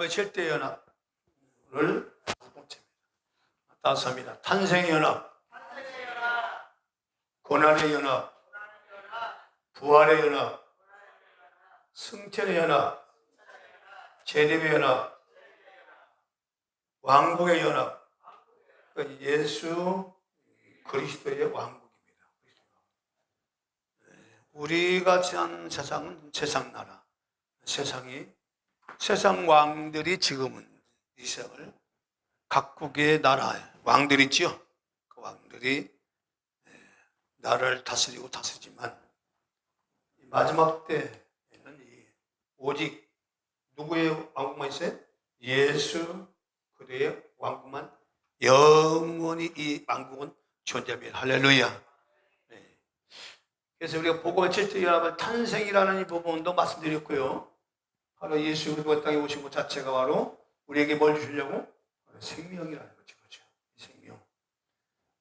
복음의 7대 연합을 따스합니다. 탄생의 연합, 고난의 연합, 부활의 연합, 승천의 연합, 재림의 연합, 왕국의 연합. 예수 그리스도의 왕국입니다. 우리가 지난 세상은 세상 나라, 세상 왕들이 지금은 이 세상을 각국의 나라 왕들이 있지요. 그 왕들이 나라를 다스리지만 마지막 때에는 오직 누구의 왕국만 있어요? 예수 그리스도의 왕국만 영원히 이 왕국은 존재합니다. 할렐루야. 그래서 우리가 복음의 7대 연합의 탄생이라는 이 부분도 말씀드렸고요. 바로 예수 그리스도가 땅에 오신 것 자체가 바로 우리에게 뭘 주려고? 생명이라는 거죠. 그렇죠? 생명.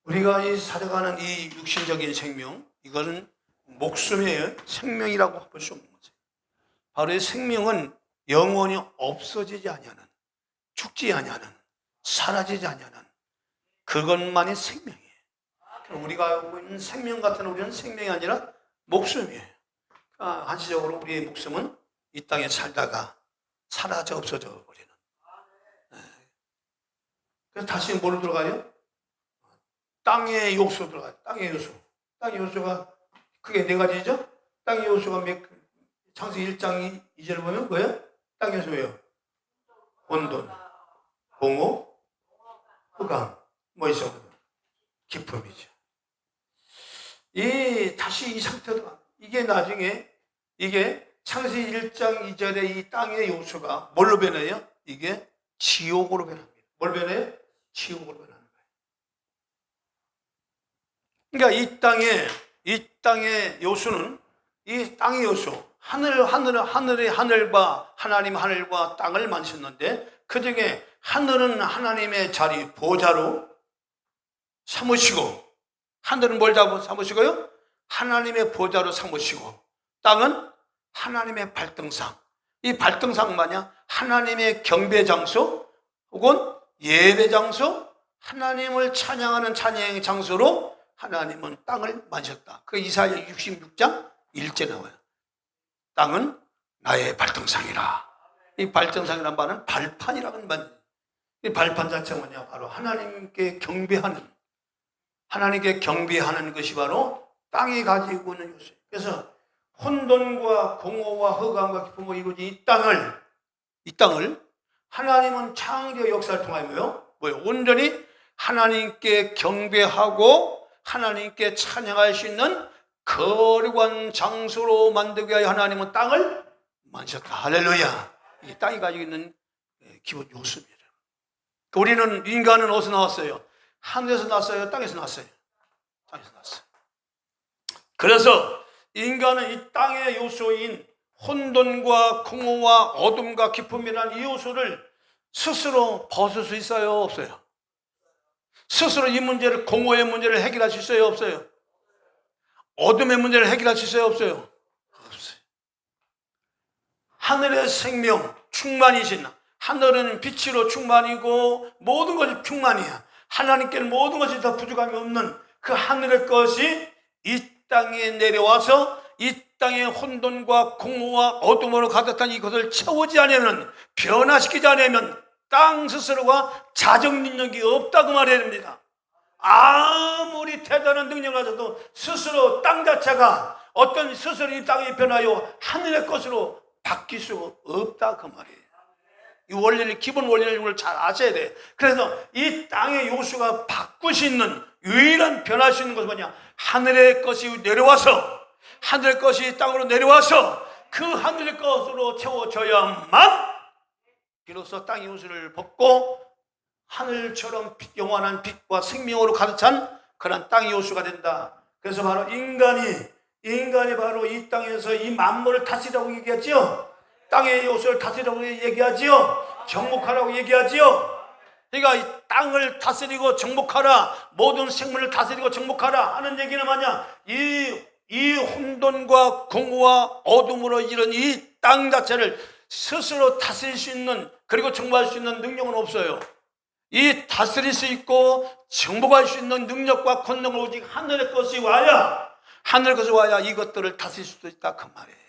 우리가 이 살아가는 이 육신적인 생명, 이거는 목숨의 생명이라고 볼 수 없는 거죠. 바로 이 생명은 영원히 없어지지 아니하는, 죽지 아니하는, 사라지지 아니하는 그것만이 생명이에요. 우리가 알고 있는 생명 같은 우리는 생명이 아니라 목숨이에요. 그러니까 한시적으로 우리의 목숨은 이 땅에 살다가 사라져 없어져 버리는. 그래서 다시 뭐로 들어가요? 땅의 요소 들어가요. 땅의 요소. 땅의 요소가 크게 네 가지죠? 땅의 요소가 창세기 1장 2절을 보면 뭐예요? 땅의 요소예요. 혼돈, 공허, 흑암, 뭐 있어? 기쁨이죠. 다시 이 상태로, 이게 나중에, 창세기 1장 2절의 이 땅의 요소가 뭘로 변해요? 이게 지옥으로 변합니다. 뭘 변해요? 지옥으로 변하는 거예요. 그러니까 이 땅의 요소는, 이 땅의 요소, 하늘과 하나님과 땅을 만드셨는데, 그 중에 하늘은 하나님의 자리, 보좌로 삼으시고, 하늘은 뭘 삼으시고요? 하나님의 보좌로 삼으시고, 땅은 하나님의 발등상. 이 발등상 마냥 하나님의 경배 장소 혹은 예배 장소, 하나님을 찬양하는 찬양의 장소로 하나님은 땅을 만드셨다. 그 이사야 66장 1절 나와요. 땅은 나의 발등상이라. 이 발등상이란 말은 발판이라는 말. 이 발판 자체가 뭐냐? 바로 하나님께 경배하는 것이 바로 땅이 가지고 있는 요소예요. 그래서 혼돈과 공허와 흑암과 기쁨과 이루어진 이 땅을 하나님은 창조 역사를 통하여 온전히 하나님께 경배하고 하나님께 찬양할 수 있는 거룩한 장소로 만들기 위하여 하나님은 땅을 만드셨다. 할렐루야. 이 땅이 가지고 있는 기본 요소입니다. 우리는, 인간은 어디서 나왔어요? 하늘에서 났어요? 땅에서 났어요? 땅에서 났어요. 그래서 인간은 이 땅의 요소인 혼돈과 공허와 어둠과 기쁨이라는 이 요소를 스스로 벗을 수 있어요? 없어요? 스스로 이 문제를, 공허의 문제를 해결할 수 있어요? 없어요? 어둠의 문제를 해결할 수 있어요? 없어요? 없어요. 하늘의 생명 충만이신, 하늘은 빛으로 충만이고 모든 것이 충만이야. 하나님께는 모든 것이 다 부족함이 없는 그 하늘의 것이 이 땅에 내려와서 이 땅의 혼돈과 공허와 어둠으로 가득한 이것을 채우지 않으면, 변화시키지 않으면 땅 스스로가 자정 능력이 없다고 말해야 됩니다. 아무리 대단한 능력을 가져도 스스로 땅 자체가 어떤 스스로 이 땅이 변하여 하늘의 것으로 바뀔 수 없다 그 말이에요. 이 원리를, 기본 원리를 잘 아셔야 돼요. 그래서 이 땅의 요소가 바꿀 수 있는 유일한 변할 수 있는 것은 뭐냐? 하늘의 것이 내려와서, 하늘의 것이 땅으로 내려와서 그 하늘의 것으로 채워져야만 비로소 땅의 요소를 벗고 하늘처럼 영원한 빛과 생명으로 가득 찬 그런 땅의 요소가 된다. 그래서 바로 인간이 바로 이 땅에서 이 만물을 다스리라고 얘기하지요. 땅의 요소를 다스리라고 얘기하지요. 정복하라고 얘기하지요. 그러니까 이 땅을 다스리고 정복하라, 모든 생물을 다스리고 정복하라 하는 얘기는 뭐냐? 이 혼돈과 공허와 어둠으로 이런 이 땅 자체를 스스로 다스릴 수 있는, 그리고 정복할 수 있는 능력은 없어요. 이 다스릴 수 있고 정복할 수 있는 능력과 권능을 오직 하늘의 것이 와야, 하늘의 것이 와야 이것들을 다스릴 수도 있다 그 말이에요.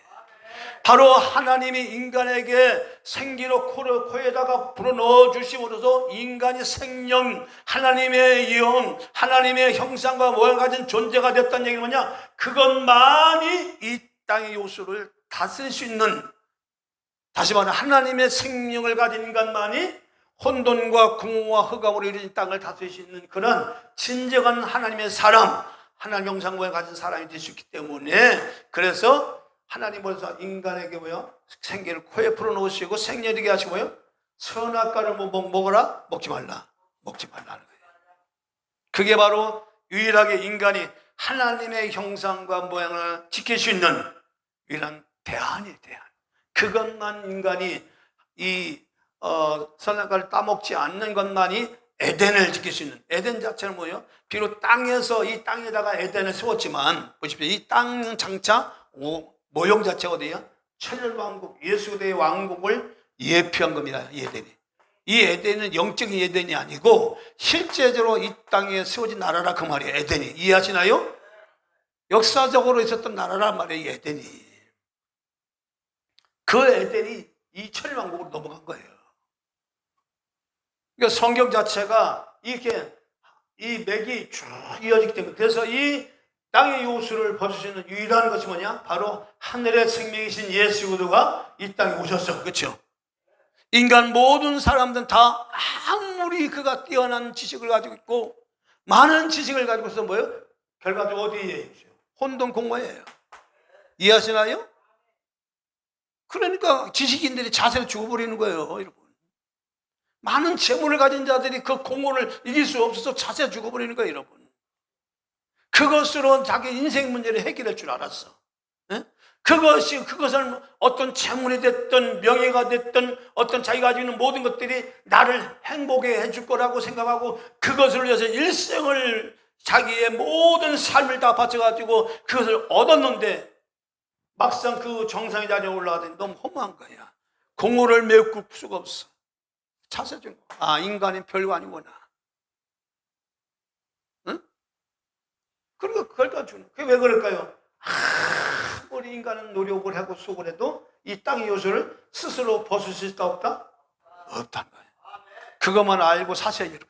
바로 하나님이 인간에게 생기로 코에다가 불어넣어 주심으로써 인간이 생명, 하나님의 영, 하나님의 형상과 모양을 가진 존재가 됐다는 얘기는 뭐냐? 그것만이 이 땅의 요소를 다스릴 수 있는, 다시 말하면 하나님의 생명을 가진 인간만이 혼돈과 공허와 흑암으로 이루어진 땅을 다스릴 수 있는 그런 진정한 하나님의 사람, 하나님 형상 모양을 가진 사람이 될 수 있기 때문에, 그래서 하나님께서 인간에게 뭐요? 생기를 코에 풀어놓으시고 생년되게 하시고요, 선악과를 먹어라? 먹지 말라. 먹지 말라는 거예요. 그게 바로 유일하게 인간이 하나님의 형상과 모양을 지킬 수 있는 유일한 대안이에요. 대안. 그것만 인간이 선악과를 따먹지 않는 것만이 에덴을 지킬 수 있는, 에덴 자체는 뭐예요? 비록 땅에서 이 땅에다가 에덴을 세웠지만, 보십시오. 이 땅 장차 모형 자체가 어디야? 천년왕국, 예수의 왕국을 예표한 겁니다. 이 에덴이. 이 에덴은 영적인 에덴이 아니고 실제적으로 이 땅에 세워진 나라라 그 말이에요. 에덴이. 이해하시나요? 역사적으로 있었던 나라란 말이에요. 이 에덴이. 그 에덴이 이 천년왕국으로 넘어간 거예요. 그러니까 성경 자체가 이렇게 이 맥이 쭉 이어지기 때문에, 그래서 이 땅의 요소를 벗을 수 있는 유일한 것이 뭐냐? 바로 하늘의 생명이신 예수 그리스도가 이 땅에 오셨어. 그렇죠? 인간 모든 사람들은 다 아무리 그가 뛰어난 지식을 가지고 있고 많은 지식을 가지고 있어 뭐예요? 결과적으로 어디에 있어요? 혼돈 공허예요. 이해하시나요? 그러니까 지식인들이 자세를 죽어버리는 거예요, 여러분. 많은 재물을 가진 자들이 그 공허를 이길 수 없어서 자세가 죽어버리는 거예요, 여러분. 그것으로 자기 인생 문제를 해결할 줄 알았어. 에? 그것을 어떤 재물이 됐든 명예가 됐든 어떤 자기가 가지고 있는 모든 것들이 나를 행복해 해줄 거라고 생각하고 그것을 위해서 일생을 자기의 모든 삶을 다 바쳐가지고 그것을 얻었는데 막상 그 정상의 자리에 올라가더니 너무 허무한 거야. 공허를 메꿀 수가 없어. 자세적으로 인간이 별거 아니구나. 응? 그리고 그걸 다 주는. 그게 왜 그럴까요? 우리 인간은 노력을 하고 수고를 해도 이 땅의 요소를 스스로 벗을 수 있다 없다? 없다는 거예요. 그것만 알고 사세요, 여러분.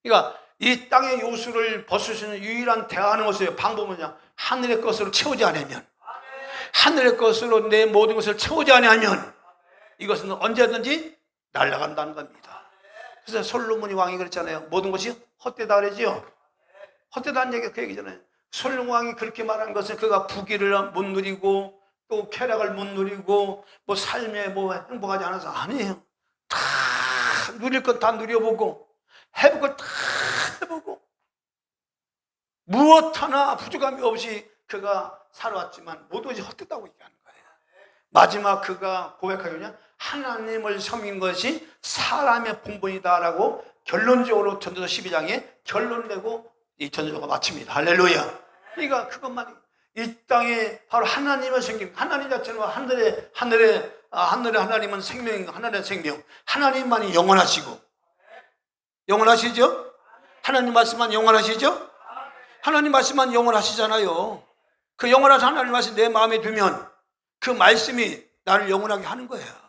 그러니까 이 땅의 요소를 벗을 수 있는 유일한 대안은 뭐예요? 방법은 뭐냐? 하늘의 것으로 채우지 않으면, 하늘의 것으로 내 모든 것을 채우지 않으면 이것은 언제든지 날아간다는 겁니다. 그래서 솔로몬이 왕이 그랬잖아요. 모든 것이 헛되다 그러지요. 헛되다는 얘기가 그 얘기잖아요. 솔로몬 왕이 그렇게 말한 것은 그가 부귀를 못 누리고 또 쾌락을 못 누리고 뭐 삶에 뭐 행복하지 않아서 아니에요. 다 누릴 것 다 누려보고 해볼 걸 다 해보고 무엇 하나 부족함이 없이 그가 살아왔지만 모든 것이 헛되다고 얘기하는 거예요. 마지막 그가 고백하기냐? 하나님을 섬긴 것이 사람의 본분이다라고 결론적으로 전도서 12장에 결론 내고 이 전도서가 마칩니다. 할렐루야. 그러니까 그것만이 이 땅에 바로 하나님을 섬긴, 하나님 자체는 하늘의 하나님은 생명, 하늘의 생명, 하나님만이 영원하시고 영원하시죠? 하나님 말씀만 영원하시죠? 하나님 말씀만 영원하시잖아요. 그 영원하신 하나님 말씀 내 마음에 두면 그 말씀이 나를 영원하게 하는 거예요.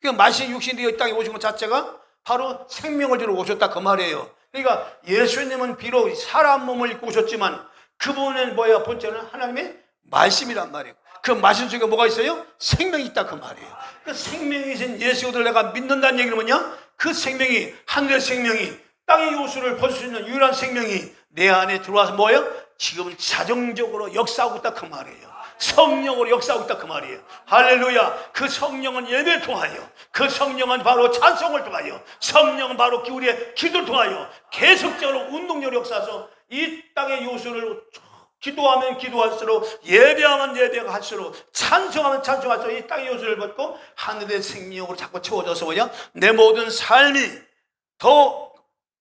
그 말씀이 육신이 되어 이 땅에 오신 것 자체가 바로 생명을 주러 오셨다 그 말이에요. 그러니까 예수님은 비록 사람 몸을 입고 오셨지만 그분은 뭐예요? 본체는 하나님의 말씀이란 말이에요. 그 말씀 속에 뭐가 있어요? 생명이 있다 그 말이에요. 그 생명이신 예수를 내가 믿는다는 얘기는 뭐냐? 그 생명이, 하늘의 생명이, 땅의 요소를 벗을 수 있는 유일한 생명이 내 안에 들어와서 뭐예요? 지금 자정적으로 역사하고 있다 그 말이에요. 성령으로 역사하고 있다 그 말이에요. 할렐루야. 그 성령은 예배를 통하여, 그 성령은 바로 찬송을 통하여, 성령은 바로 우리의 기도를 통하여 계속적으로 운동력을 역사해서 이 땅의 요소를 기도하면 기도할수록, 예배하면 예배할수록, 찬송하면 찬송할수록 이 땅의 요소를 벗고 하늘의 생명으로 자꾸 채워져서 뭐냐? 내 모든 삶이 더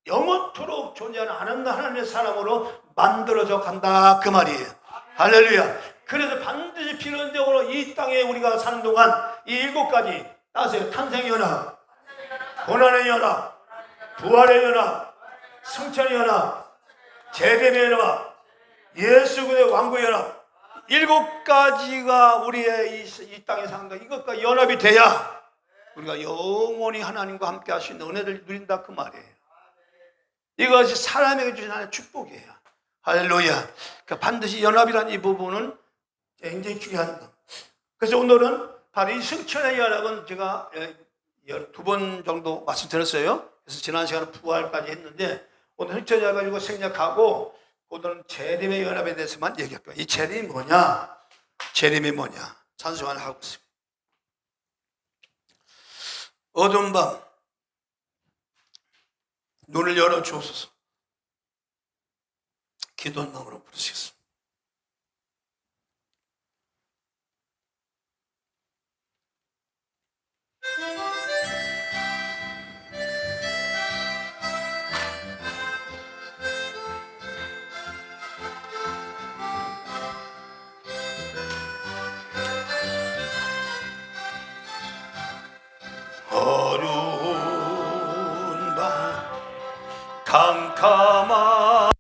영원토록 존재하는 하나님의 사람으로 만들어져 간다 그 말이에요. 할렐루야. 그래서 반드시 필연적으로 이 땅에 우리가 사는 동안 이 7가지 따세요. 탄생의 연합, 고난의 연합, 부활의 연합, 승천의 연합, 재림의 연합, 예수 그리스도의 왕국의 연합, 7가지가 우리의 이 땅에 사는 것, 이것과 연합이 돼야 우리가 영원히 하나님과 함께 할 수 있는 은혜를 누린다 그 말이에요. 이것이 사람에게 주신 하나님의 축복이에요. 할렐루야. 그러니까 반드시 연합이라는 이 부분은 굉장히 중요한 것. 그래서 오늘은 바로 이 승천의 연합은 제가 2번 정도 말씀드렸어요. 그래서 지난 시간에 부활까지 했는데 오늘 승천의 연합 가지고 생략하고 오늘은 재림의 연합에 대해서만 얘기할 거예요. 이 재림이 뭐냐? 재림이 뭐냐? 찬송을 하고 있습니다. 어두운 밤 눈을 열어 주옵소서. 기도한 마음으로 부르시겠습니다. 어두운 밤 캄캄한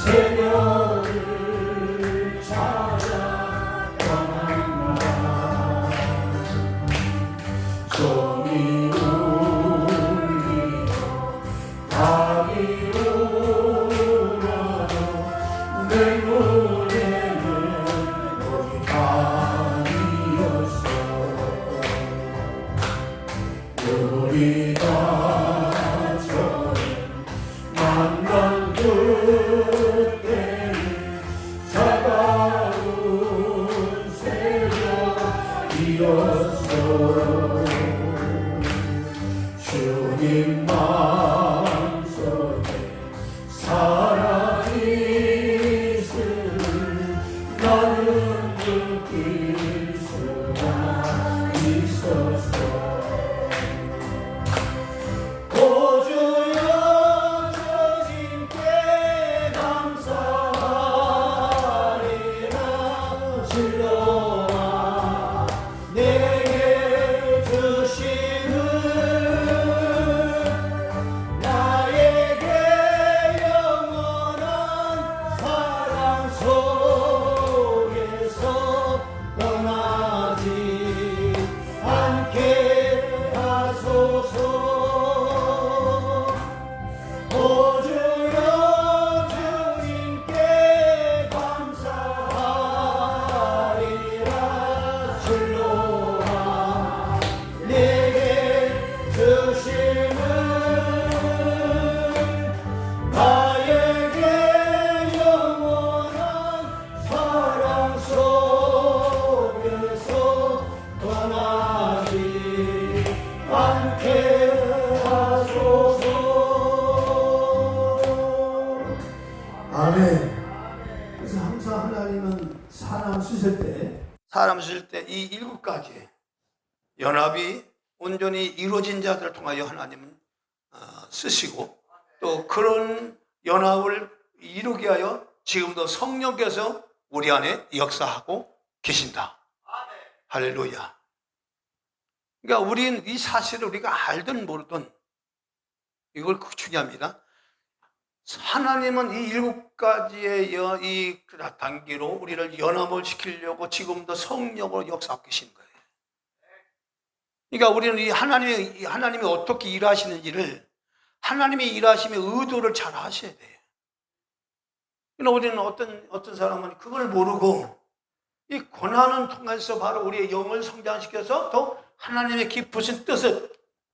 새벽을 찾아 떠난다. 종이 울리고 닭이 울어도 내 눈에는 너희 밤이었어. 우리가 만난 그때는 차가운 새벽이었어. 주님 마음속에 사랑이 있음을 나는 느낄 수가 있었어. 아멘. 그래서 항상 하나님은 사람 쓰실 때 이 7가지 연합이 온전히 이루어진 자들을 통하여 하나님은 쓰시고 또 그런 연합을 이루게 하여 지금도 성령께서 우리 안에 역사하고 계신다. 할렐루야. 그러니까 우리는 이 사실을 우리가 알든 모르든 이걸 중요합니다. 하나님은 이 7가지의 이 단계로 우리를 연합을 시키려고 지금도 성령으로 역사하고 계신 거예요. 그러니까 우리는 이 하나님이 어떻게 일하시는지를, 하나님의 일하심의 의도를 잘 아셔야 돼요. 그러나 우리는 어떤 사람은 그걸 모르고 이 고난을 통해서 바로 우리의 영을 성장시켜서 더 하나님의 깊으신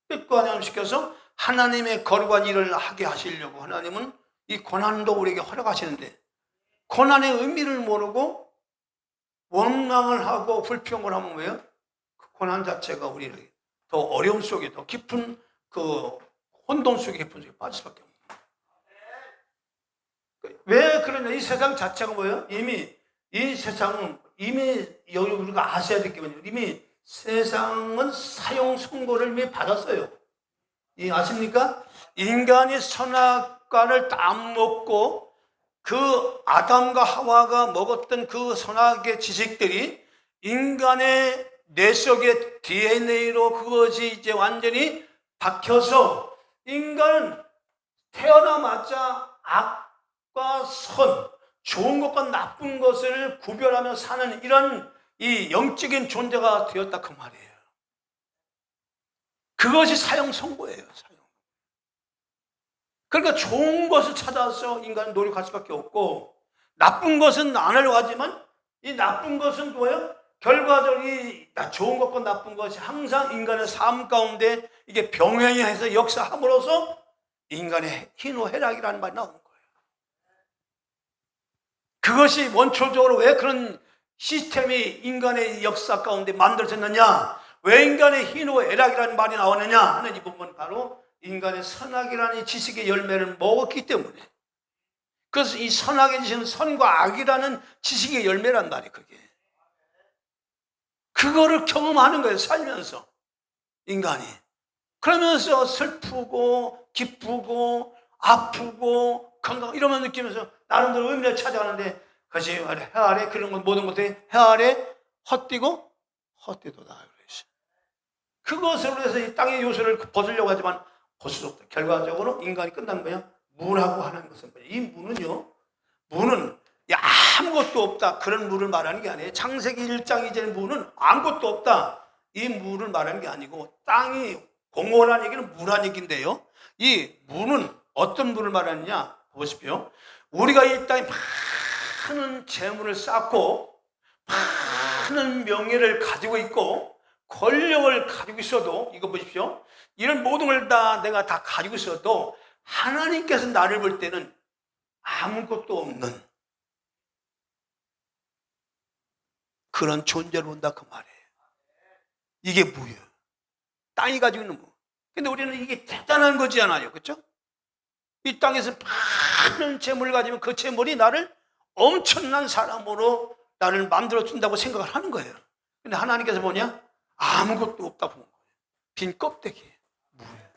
뜻과 안양시켜서 하나님의 거룩한 일을 하게 하시려고 하나님은 이 고난도 우리에게 허락하시는데, 고난의 의미를 모르고 원망을 하고 불평을 하면 왜요? 그 고난 자체가 우리를 더 어려움 속에, 더 깊은 그 혼돈 속에, 깊은 속에 빠질 수밖에 없는 거예요. 왜 그러냐? 이 세상 자체가 뭐예요? 이 세상은 이미 우리가 아셔야 될 게 뭐냐면, 이미 세상은 사형 선고를 이미 받았어요. 아십니까? 인간이 선악과를 딱 먹고 그 아담과 하와가 먹었던 그 선악의 지식들이 인간의 뇌 속의 DNA로 그것이 이제 완전히 박혀서 인간은 태어나마자 악과 선, 좋은 것과 나쁜 것을 구별하며 사는 이런 이 영적인 존재가 되었다 그 말이에요. 그것이 사형 선고예요. 그러니까 좋은 것을 찾아서 인간은 노력할 수밖에 없고, 나쁜 것은 안 하려고 하지만 이 나쁜 것은 뭐예요? 결과적으로 이 좋은 것과 나쁜 것이 항상 인간의 삶 가운데 이게 병행해서 역사함으로써 인간의 희노애락이라는 말이 나오는 거예요. 그것이 원초적으로 왜 그런 시스템이 인간의 역사 가운데 만들어졌느냐, 왜 인간의 희노애락이라는 말이 나오느냐 하는 이 부분은 바로 인간의 선악이라는 이 지식의 열매를 먹었기 때문에, 그래서 이 선악의 지식은 선과 악이라는 지식의 열매란 말이에요. 그거를 경험하는 거예요. 살면서 인간이. 그러면서 슬프고 기쁘고 아프고 건강 이러면 느끼면서 나름대로 의미를 찾아가는데, 그것이 해 아래 그런 건 모든 것들이 해 아래 헛되고 헛되도다. 그것으로 해서 이 땅의 요소를 벗으려고 하지만 벗을 수 없다. 결과적으로 인간이 끝난 거예요. 무라고 하는 것은 뭐예요? 이 무는 아무것도 없다 그런 무를 말하는 게 아니에요. 창세기 1장 이전의 무는 아무것도 없다 이 무를 말하는 게 아니고, 땅이 공허라는 얘기는 무라는 얘기인데요, 이 무는 어떤 무를 말하느냐 보십시오. 우리가 이 땅에 많은 재물을 쌓고 많은 명예를 가지고 있고 권력을 가지고 있어도, 이거 보십시오, 이런 모든 걸 내가 다 가지고 있어도 하나님께서 나를 볼 때는 아무것도 없는 그런 존재로 본다 그 말이에요. 이게 무예요. 땅이 가지고 있는 무. 근데 우리는 이게 대단한 거지 않아요. 그렇죠? 이 땅에서 많은 재물을 가지면 그 재물이 나를 엄청난 사람으로 나를 만들어준다고 생각을 하는 거예요. 근데 하나님께서 뭐냐? 아무것도 없다고 보는 거예요. 빈 껍데기. 무예요.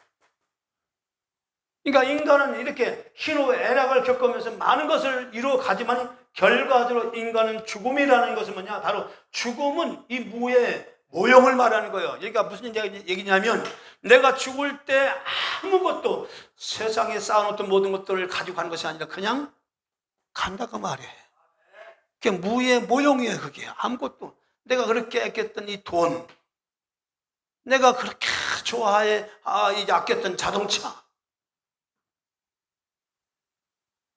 그러니까 인간은 이렇게 희노애락을 겪으면서 많은 것을 이루어 가지만 결과적으로 인간은 죽음이라는 것은 뭐냐? 바로 죽음은 이 무의 모형을 말하는 거예요. 그러니까 무슨 얘기냐면, 내가 죽을 때 아무것도 세상에 쌓아놓던 모든 것들을 가지고 가는 것이 아니라 그냥 간다고 말해. 그게 무의 모형이에요. 그게 아무것도. 내가 그렇게 아꼈던 이 돈, 내가 그렇게 좋아해 이제 아꼈던 자동차,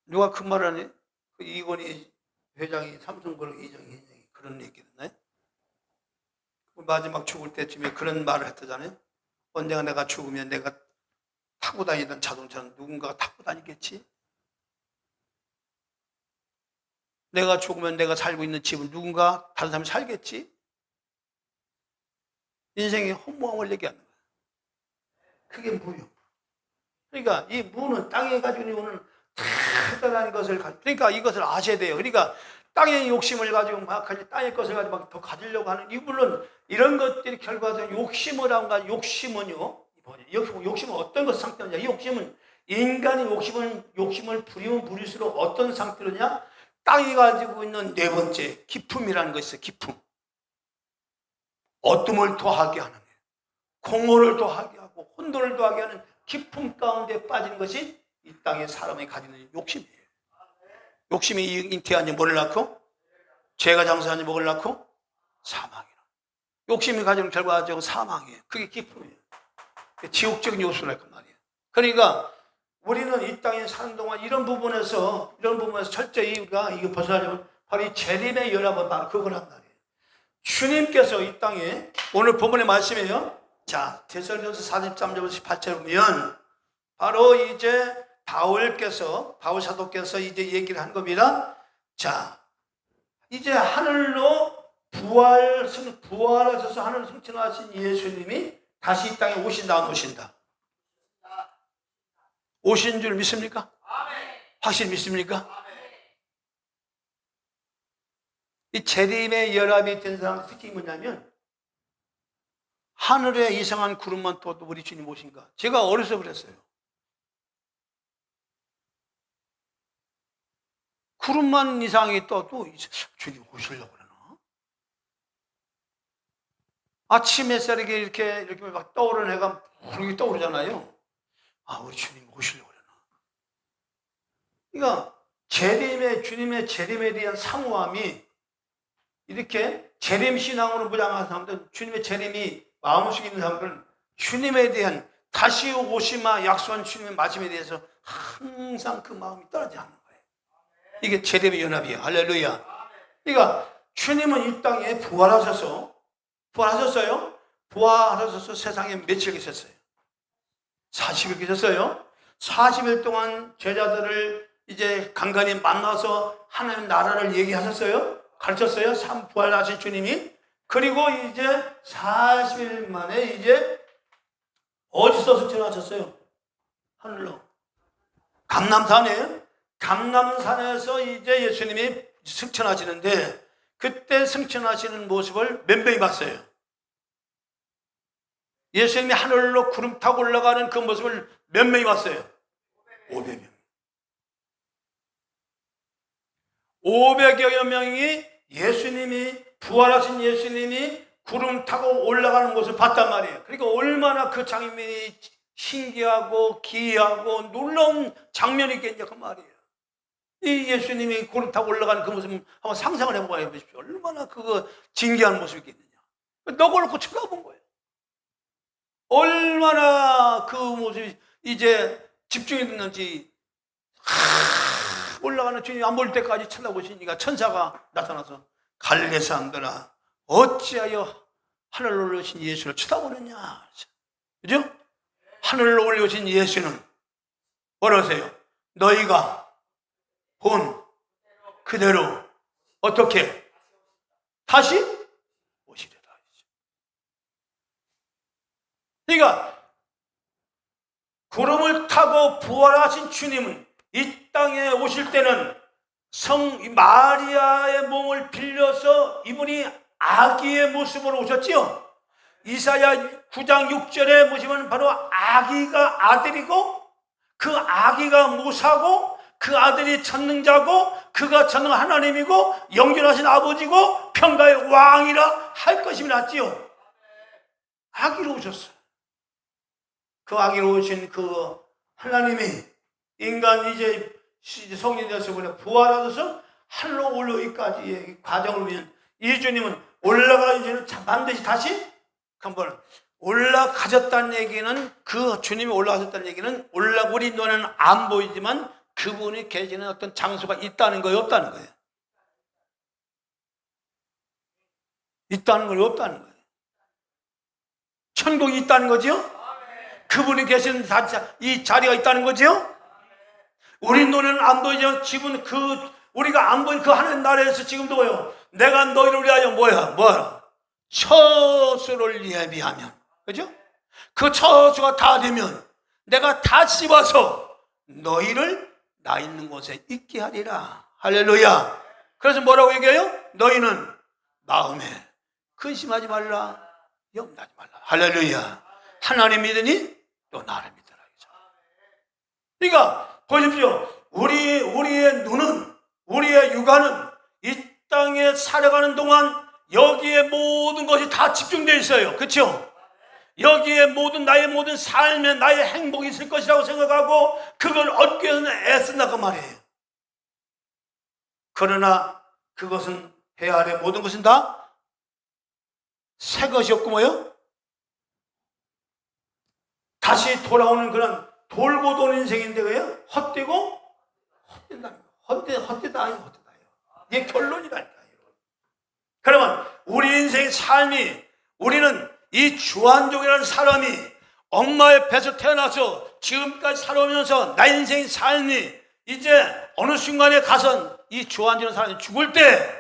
누가 그 말을 하네? 그 이건희 회장이, 삼성그룹 이정희 회장이 그런 얘기를 했나요? 마지막 죽을 때쯤에 그런 말을 했다잖아요. 언젠가 내가 죽으면 내가 타고 다니던 자동차는 누군가가 타고 다니겠지? 내가 죽으면 내가 살고 있는 집은 누군가 다른 사람이 살겠지? 인생의 허무함을 얘기하는 거예요. 그게 무요. 그러니까 이 무는 땅에 가지고 있는 대단한 것을 그러니까 이것을 아셔야 돼요. 그러니까 땅의 욕심을 가지고 막 땅의 것을 가지고 막 더 가지려고 하는, 이 물론 이런 것들이 결과적으로 욕심을 한가. 욕심은요, 욕심은 어떤 것 상태냐? 이 욕심은 인간이 욕심을 부리면 부릴수록 어떤 상태로냐? 땅이 가지고 있는 네 번째 기품이라는 것이 있어요. 기품. 어둠을 더하게 하는, 공허를 더하게 하고 혼돈을 더하게 하는 기품 가운데 빠지는 것이 이 땅의 사람이 가지는 욕심이에요. 욕심이 잉태하니 뭐를 낳고? 죄가 장사하니 뭐를 낳고? 사망이라. 욕심이 가져온 결과적으로 사망이에요. 그게 기쁨이에요. 지옥적인 요소랄 그 말이에요. 그러니까 우리는 이 땅에 사는 동안 이런 부분에서 철저히 우리가 이거 벗어나려면 바로 이 재림의 연합은 바로 그거란 말이에요. 주님께서 이 땅에 오늘 본문의 말씀이에요. 자, 데살로니가서 43절부터 18절에 보면 바로 이제 바울 사도께서 이제 얘기를 한 겁니다. 자, 이제 하늘로 부활하셔서 하늘로 승천하신 예수님이 다시 이 땅에 오신다, 안 오신다? 오신 줄 믿습니까? 확실히 믿습니까? 이 재림의 연합이 된 사람 특징이 뭐냐면 하늘에 이상한 구름만 떠도 우리 주님 오신가? 제가 어려서 그랬어요. 구름만 이상하게 떠도 주님 오시려고 그러나? 아침 햇살이 이렇게 막 떠오르는 해가 푸르게 떠오르잖아요. 아, 우리 주님 오시려고 그러나? 그러니까 주님의 재림에 대한 사모함이 이렇게 재림신앙으로 무장한 사람들은 주님의 재림이 마음속에 있는 사람들은 주님에 대한 다시 오시마 약속한 주님의 말씀에 대해서 항상 그 마음이 떨어지지 않는 거예요. 이게 재림의 연합이에요. 할렐루야. 그러니까 주님은 이 땅에 부활하셨어요. 부활하셔서 세상에 며칠 계셨어요? 40일 계셨어요. 40일 동안 제자들을 이제 간간히 만나서 하나님 나라를 얘기하셨어요. 가르쳤어요. 부활하신 주님이. 그리고 이제 40일 만에 이제 어디서 승천하셨어요? 하늘로. 감람산이에요. 감람산에서 이제 예수님이 승천하시는데 그때 승천하시는 모습을 몇 명이 봤어요? 예수님이 하늘로 구름 타고 올라가는 그 모습을 몇 명이 봤어요? 500명. 500여 명이 부활하신 예수님이 구름 타고 올라가는 모습을 봤단 말이에요. 그러니까 얼마나 그 장면이 신기하고 기이하고 놀라운 장면이겠냐 그 말이에요. 이 예수님이 구름 타고 올라가는 그 모습 한번 상상을 해보아 보십시오. 얼마나 그거 진기한 모습이겠느냐. 너걸 놓고 쳐다본 거예요. 얼마나 그 모습이 이제 집중이 됐는지 올라가는 주님 안 볼 때까지 쳐다보시니까 천사가 나타나서 갈릴리 사람들아 어찌하여 하늘로 올려오신 예수를 쳐다보느냐. 그죠? 하늘로 올려오신 예수는 뭐라 하세요? 너희가 본 그대로 어떻게 다시 오시리라. 그러니까 구름을 타고 부활하신 주님은 이 땅에 오실 때는 마리아의 몸을 빌려서 이분이 아기의 모습으로 오셨지요. 이사야 9장 6절에 보시면 바로 아기가 아들이고 그 아기가 모사고 그 아들이 전능자고 그가 전능 하나님이고 영존하신 아버지고 평가의 왕이라 할 것임이 낫지요. 아기로 오셨어요. 그 아기로 오신 그 하나님이 인간 이제 성인 되어서 부활하셔서 하늘로 올라오기까지의 과정을 보면 이 주님은 올라가기 전에 반드시 다시 한번 올라가셨다는 얘기는 그 주님이 올라가셨다는 얘기는 우리 눈에는 안 보이지만 그분이 계시는 어떤 장소가 있다는 거예요, 없다는 거예요? 있다는 거예요, 없다는 거예요? 천국이 있다는 거죠? 그분이 계시는 이 자리가 있다는 거죠? 우리 눈에는 안 보이지만 지금 우리가 안 보이는 그 하늘 나라에서 지금도 뭐요? 내가 너희를 위하여 뭐야? 처소를 예비하면. 그죠? 그 처소가 다 되면 내가 다시 와서 너희를 나 있는 곳에 있게 하리라. 할렐루야. 그래서 뭐라고 얘기해요? 너희는 마음에 근심하지 말라. 염려하지 말라. 할렐루야. 하나님 믿으니 또 나를 믿으라. 그러니까 보십시오. 우리의 눈은, 우리의 육안은 이 땅에 살아가는 동안 여기에 모든 것이 다 집중되어 있어요. 그렇죠? 여기에 나의 모든 삶에 나의 행복이 있을 것이라고 생각하고 그걸 얻기 위해서는 애쓴다 그 말이에요. 그러나 그것은 해 아래 모든 것은 다 새 것이 없고 뭐요? 다시 돌아오는 그런 돌고 도는 인생인데 왜요? 헛되고 헛된다. 헛되다 아니 헛되다. 이게 결론이라니까요. 그러면 우리 인생의 삶이, 우리는 이 주한종이라는 사람이 엄마의 배에서 태어나서 지금까지 살아오면서 나 인생의 삶이 이제 어느 순간에 가선 이 주한종이라는 사람이 죽을 때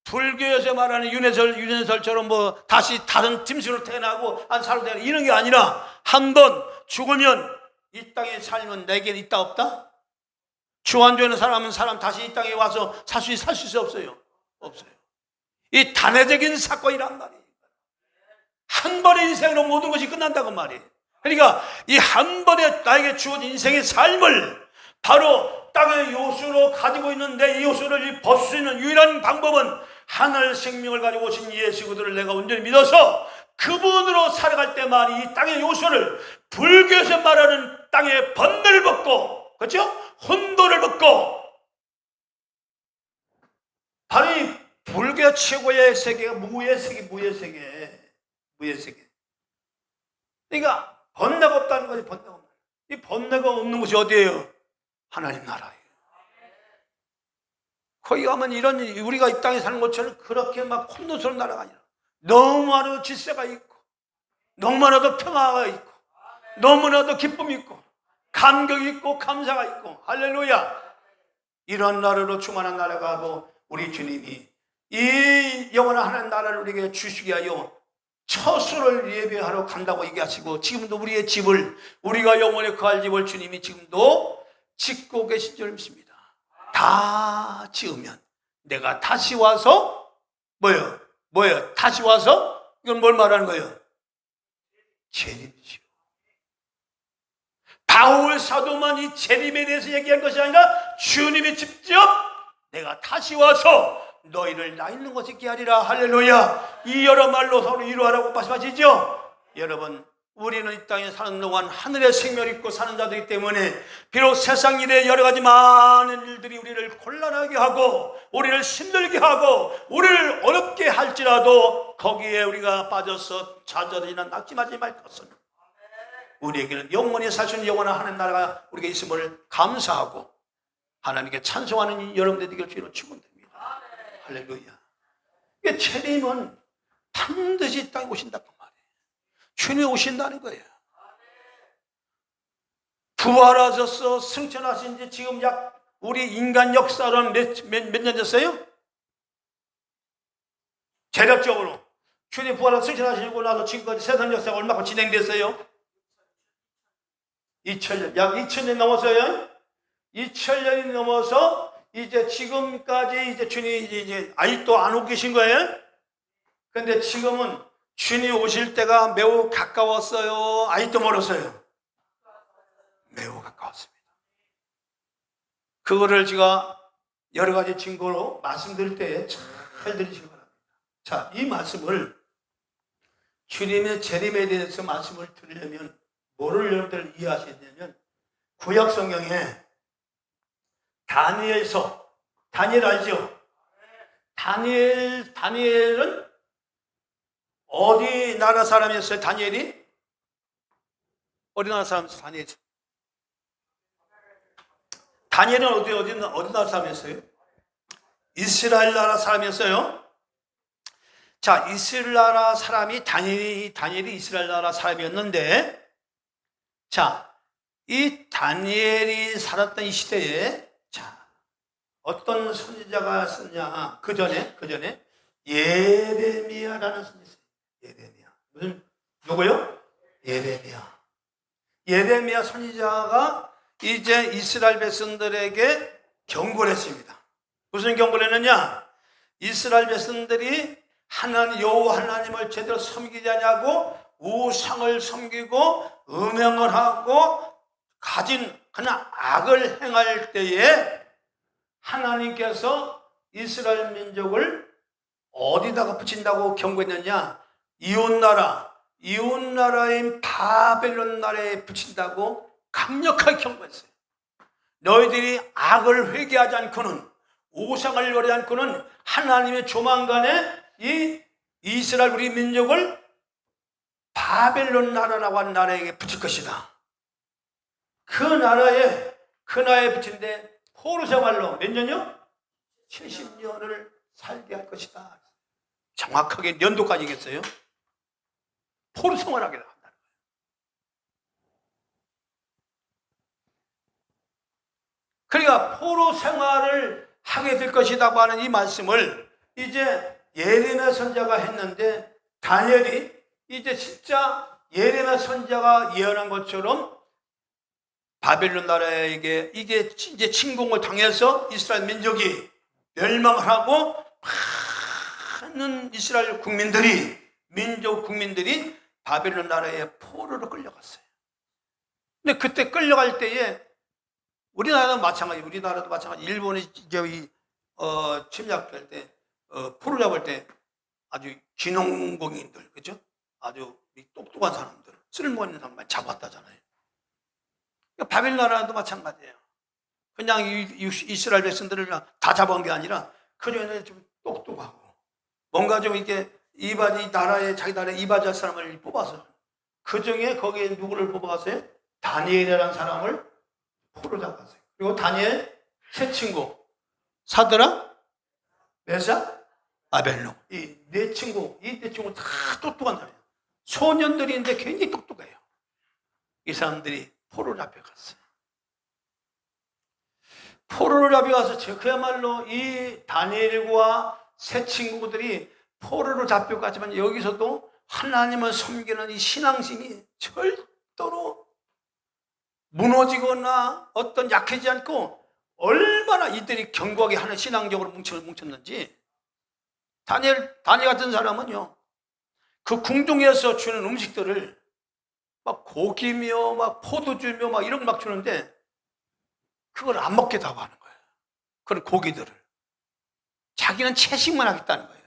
불교에서 말하는 윤회설처럼 뭐 다시 다른 짐승으로 태어나고 한 사람으로 태어나고 이런 게 아니라 한 번 죽으면 이 땅의 삶은 내게는 있다 없다? 주한종이라는 사람은 다시 이 땅에 와서 살 수 있어 없어요? 없어요. 이 단회적인 사건이란 말이에요. 한 번의 인생으로 모든 것이 끝난다고 말이에요. 그러니까 이 한 번에 나에게 주어진 인생의 삶을 바로 땅의 요소로 가지고 있는데 이 요소를 벗을 수 있는 유일한 방법은 하늘 생명을 가지고 오신 예수 그리스도를 내가 온전히 믿어서 그분으로 살아갈 때만 이 땅의 요소를, 불교에서 말하는 땅의 번뇌를 벗고, 그렇죠? 혼돈을 벗고, 바로 이 불교 최고의 세계가 무의 세계. 그러니까 번뇌가 없다는 거지. 번뇌가 없는. 이 번뇌가 없는 곳이 어디예요? 하나님 나라예요. 거기 가면 이런, 우리가 이 땅에 사는 것처럼 그렇게 막 혼돈스러운 나라가 아니라 너무나도 질서가 있고, 너무나도 평화가 있고, 너무나도 기쁨이 있고, 감격이 있고, 감사가 있고, 할렐루야. 이런 나라로 충만한 나라가 뭐 우리 주님이 이 영원한 하나님 나라를 우리에게 주시게 하여 처소를 예배하러 간다고 얘기하시고, 지금도 우리의 집을, 우리가 영원히 거할 집을 주님이 지금도 짓고 계신 줄 믿습니다. 다 지으면 내가 다시 와서 뭐예요? 다시 와서, 이건 뭘 말하는 거예요? 재림이죠. 바울 사도만 이 재림에 대해서 얘기한 것이 아니라 주님이 직접 내가 다시 와서 너희를 나 있는 곳에 있게 하리라. 할렐루야. 이 여러 말로 서로 이루하라고 말씀하시죠. 여러분, 우리는 이 땅에 사는 동안 하늘의 생명을 입고 사는 자들이기 때문에 비록 세상 일에 여러 가지 많은 일들이 우리를 곤란하게 하고 우리를 힘들게 하고 우리를 어렵게 할지라도 거기에 우리가 빠져서 좌절이나 낙심하지 말 것은 우리에게는 영원히 살 수 있는 영원한 하나님 나라가 우리에게 있음을 감사하고 하나님께 찬송하는 여러분들 되길 주로 축원드립니다. 할렐루야. 이게 재림은 반드시 이 땅에 오신다고 말이에요. 주님이 오신다는 거예요. 부활하셔서 승천하신 지 지금 약 우리 인간 역사로는 몇 년 됐어요? 재력적으로 주님 부활하셔서 승천하시고 나서 지금까지 세상 역사가 얼마나 진행됐어요? 2000년, 약 2000년 넘었어요. 2000년이 넘어서 이제 지금까지 이제 주님이 이제 아직도 안 오고 계신 거예요. 그런데 지금은 주님이 오실 때가 매우 가까웠어요? 아직도 멀었어요? 매우 가까웠습니다. 그거를 제가 여러 가지 증거로 말씀드릴 때 잘 들으시기 바랍니다. 자, 이 말씀을 주님의 재림에 대해서 말씀을 들으려면 뭐를 여러분들 이해하셔야 되냐면 구약 성경에 다니엘서, 다니엘 알죠? 다니엘은 어디 나라 사람이었어요? 다니엘이? 어디 나라 사람이었어요? 다니엘은 어디 나라 사람이었어요? 이스라엘 나라 사람이었어요. 자, 이스라엘 나라 사람이 다니엘이 이스라엘 나라 사람이었는데, 자, 이 다니엘이 살았던 이 시대에, 자, 어떤 선지자가 있었냐? 그 전에 예레미야라는 선지자. 예레미야. 무슨, 누구요? 예레미야 선지자가 이제 이스라엘 백성들에게 경고를 했습니다. 무슨 경고를 했느냐? 이스라엘 백성들이 여호와 하나님을 제대로 섬기지 않냐고 우상을 섬기고 음행을 하고 가진 그냥 악을 행할 때에 하나님께서 이스라엘 민족을 어디다가 붙인다고 경고했느냐? 이웃나라인 바벨론 나라에 붙인다고 강력하게 경고했어요. 너희들이 악을 회개하지 않고는, 우상을 버리지 않고는 하나님의 조만간에 이 이스라엘 우리 민족을 바벨론 나라라고 하는 나라에게 붙일 것이다. 그 나라에 붙이는데 포로 생활로 몇 년요? 70년을 살게 할 것이다. 정확하게 연도까지 얘기했어요. 포로 생활하게 한다는 거예요. 그러니까 포로 생활을 하게 될 것이라고 하는 이 말씀을 이제 예레미야 선지자가 했는데 다니엘이 이제 진짜 예레미야 선지자가 예언한 것처럼 바벨론 나라에게 이게 이제 침공을 당해서 이스라엘 민족이 멸망을 하고 많은 이스라엘 국민들이 민족 국민들이 바벨론 나라에 포로로 끌려갔어요. 근데 그때 끌려갈 때에 우리나라도 마찬가지, 일본이 이제 침략할 때 포로 잡을 때 아주 기농공인들, 그죠? 아주 똑똑한 사람들, 쓸모 있는 사람만 잡았다잖아요. 그러니까 바벨 나라도 마찬가지예요. 그냥 이스라엘 백성들을 그냥 다 잡아온 게 아니라 그 중에는 좀 똑똑하고 뭔가 좀 이렇게 자기 나라에 이바지할 사람을 뽑아서 그 중에 거기에 누구를 뽑아갔어요? 다니엘이라는 사람을 포로 잡았어요. 그리고 다니엘 세 친구 사드락, 메삭, 아벨로 이 네 친구 다 똑똑한 사람이에요. 소년들인데 굉장히 똑똑해요. 이 사람들이 포로로 잡혀갔어요. 포로로 잡혀가서 그야말로 이 다니엘과 세 친구들이 포로로 잡혀갔지만 여기서도 하나님을 섬기는 이 신앙심이 절대로 무너지거나 어떤 약해지지 않고 얼마나 이들이 견고하게 하는 신앙적으로 뭉쳤는지. 다니엘 같은 사람은요, 그 궁중에서 주는 음식들을 막 고기며 막 포도주며 막 이런 거 막 주는데 그걸 안 먹겠다고 하는 거예요. 그런 고기들을 자기는 채식만 하겠다는 거예요.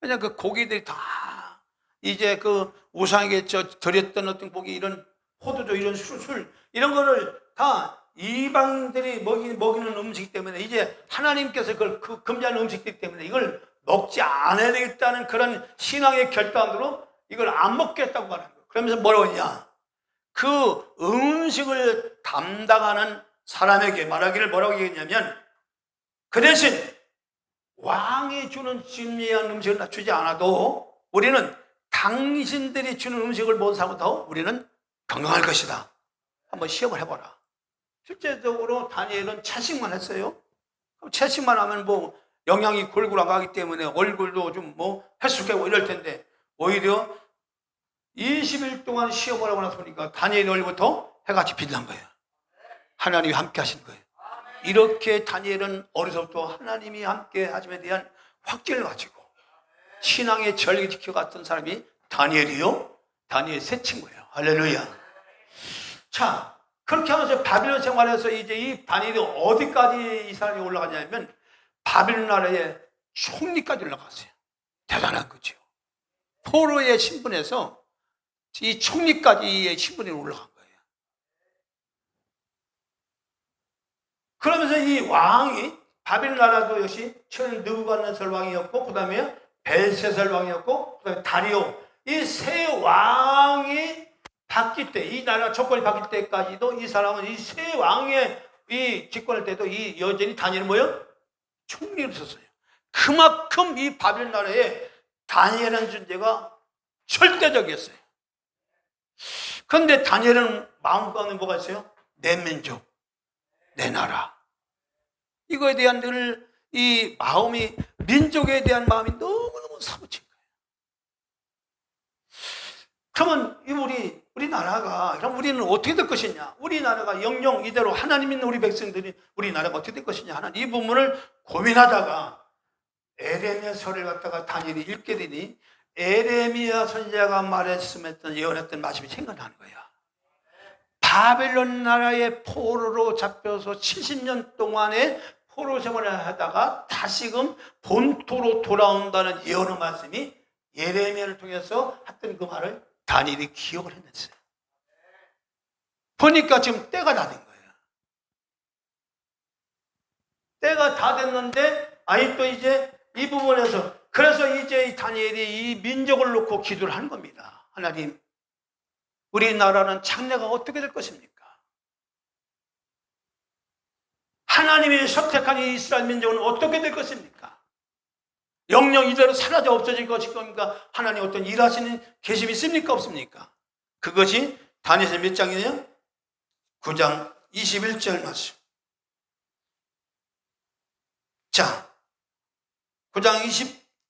왜냐하면 그 고기들이 다 이제 그 우상에게 드렸던 어떤 고기, 이런 포도주, 이런 술 이런 거를 다 이방들이 먹이는 음식 때문에 이제 하나님께서 그걸 금지하는 음식이기 때문에 이걸 먹지 않아야 되겠다는 그런 신앙의 결단으로 이걸 안 먹겠다고 하는 거예요. 그러면서 뭐라고 했냐? 그 음식을 담당하는 사람에게 말하기를 뭐라고 얘기했냐면, 그 대신 왕이 주는 진미한 음식을 주지 않아도 우리는 당신들이 주는 음식을 못 사고도 우리는 건강할 것이다. 한번 시험을 해보라. 실제적으로 다니엘은 채식만 했어요. 채식만 하면 뭐 영양이 골고루 가기 때문에 얼굴도 좀 헬쑥하고 이럴 텐데, 오히려 20일 동안 시험을 하고 나서 보니까 다니엘 얼굴부터 해같이 빛난 거예요. 하나님이 함께 하신 거예요. 이렇게 다니엘은 어려서부터 하나님이 함께 하심에 대한 확신을 가지고 신앙의 절기 지켜갔던 사람이 다니엘이요. 다니엘 세 친구예요. 할렐루야. 자, 그렇게 하면서 바빌론 생활에서 이제 이 다니엘이 어디까지 이 사람이 올라가냐면 바빌론 나라의 총리까지 올라갔어요. 대단한 거죠. 포로의 신분에서 이 총리까지의 신분이 올라간 거예요. 그러면서 이 왕이 바빌 나라도 역시 처음 느부갓네살 왕이었고, 그 다음에 벨세살 왕이었고, 그 다음에 다리오, 이 세 왕이 바뀔 때, 이 나라 조건이 바뀔 때까지도 이 사람은 이 세 왕의 이 집권할 때도 이 여전히 다니엘은 뭐예요? 총리로 썼어요. 그만큼 이 바빌 나라에 다니엘이라는 존재가 절대적이었어요. 그런데 다니엘은 마음가운데 뭐가 있어요? 내 민족, 내 나라. 이거에 대한 늘 이 마음이, 민족에 대한 마음이 너무너무 사무친 거예요. 그러면 우리 나라가, 그럼 우리는 어떻게 될 것이냐? 우리 나라가 영영 이대로 하나님 있는 우리 백성들이 우리 나라가 어떻게 될 것이냐 하는 이 부분을 고민하다가 에레미야서를 갖다가 다니엘이 읽게 되니 에레미야 선지자가 말했으면 예언했던 말씀이 생각나는 거예요. 바벨론 나라의 포로로 잡혀서 70년 동안의 포로 생활을 하다가 다시금 본토로 돌아온다는 예언의 말씀이 예레미야를 통해서 했던 그 말을 다니엘이 기억을 해냈어요. 보니까 지금 때가 다 된 거예요. 때가 다 됐는데 또 이제 이 부분에서 그래서 이제 이 다니엘이 이 민족을 놓고 기도를 하는 겁니다. 하나님, 우리나라는 장래가 어떻게 될 것입니까? 하나님이 선택한 이 이스라엘 민족은 어떻게 될 것입니까? 영영 이대로 사라져 없어질 것일 겁니까? 하나님 어떤 일하시는 계심이 있습니까? 없습니까? 그것이 다니엘 몇 장이에요? 9장 21절 말씀. 자, 9장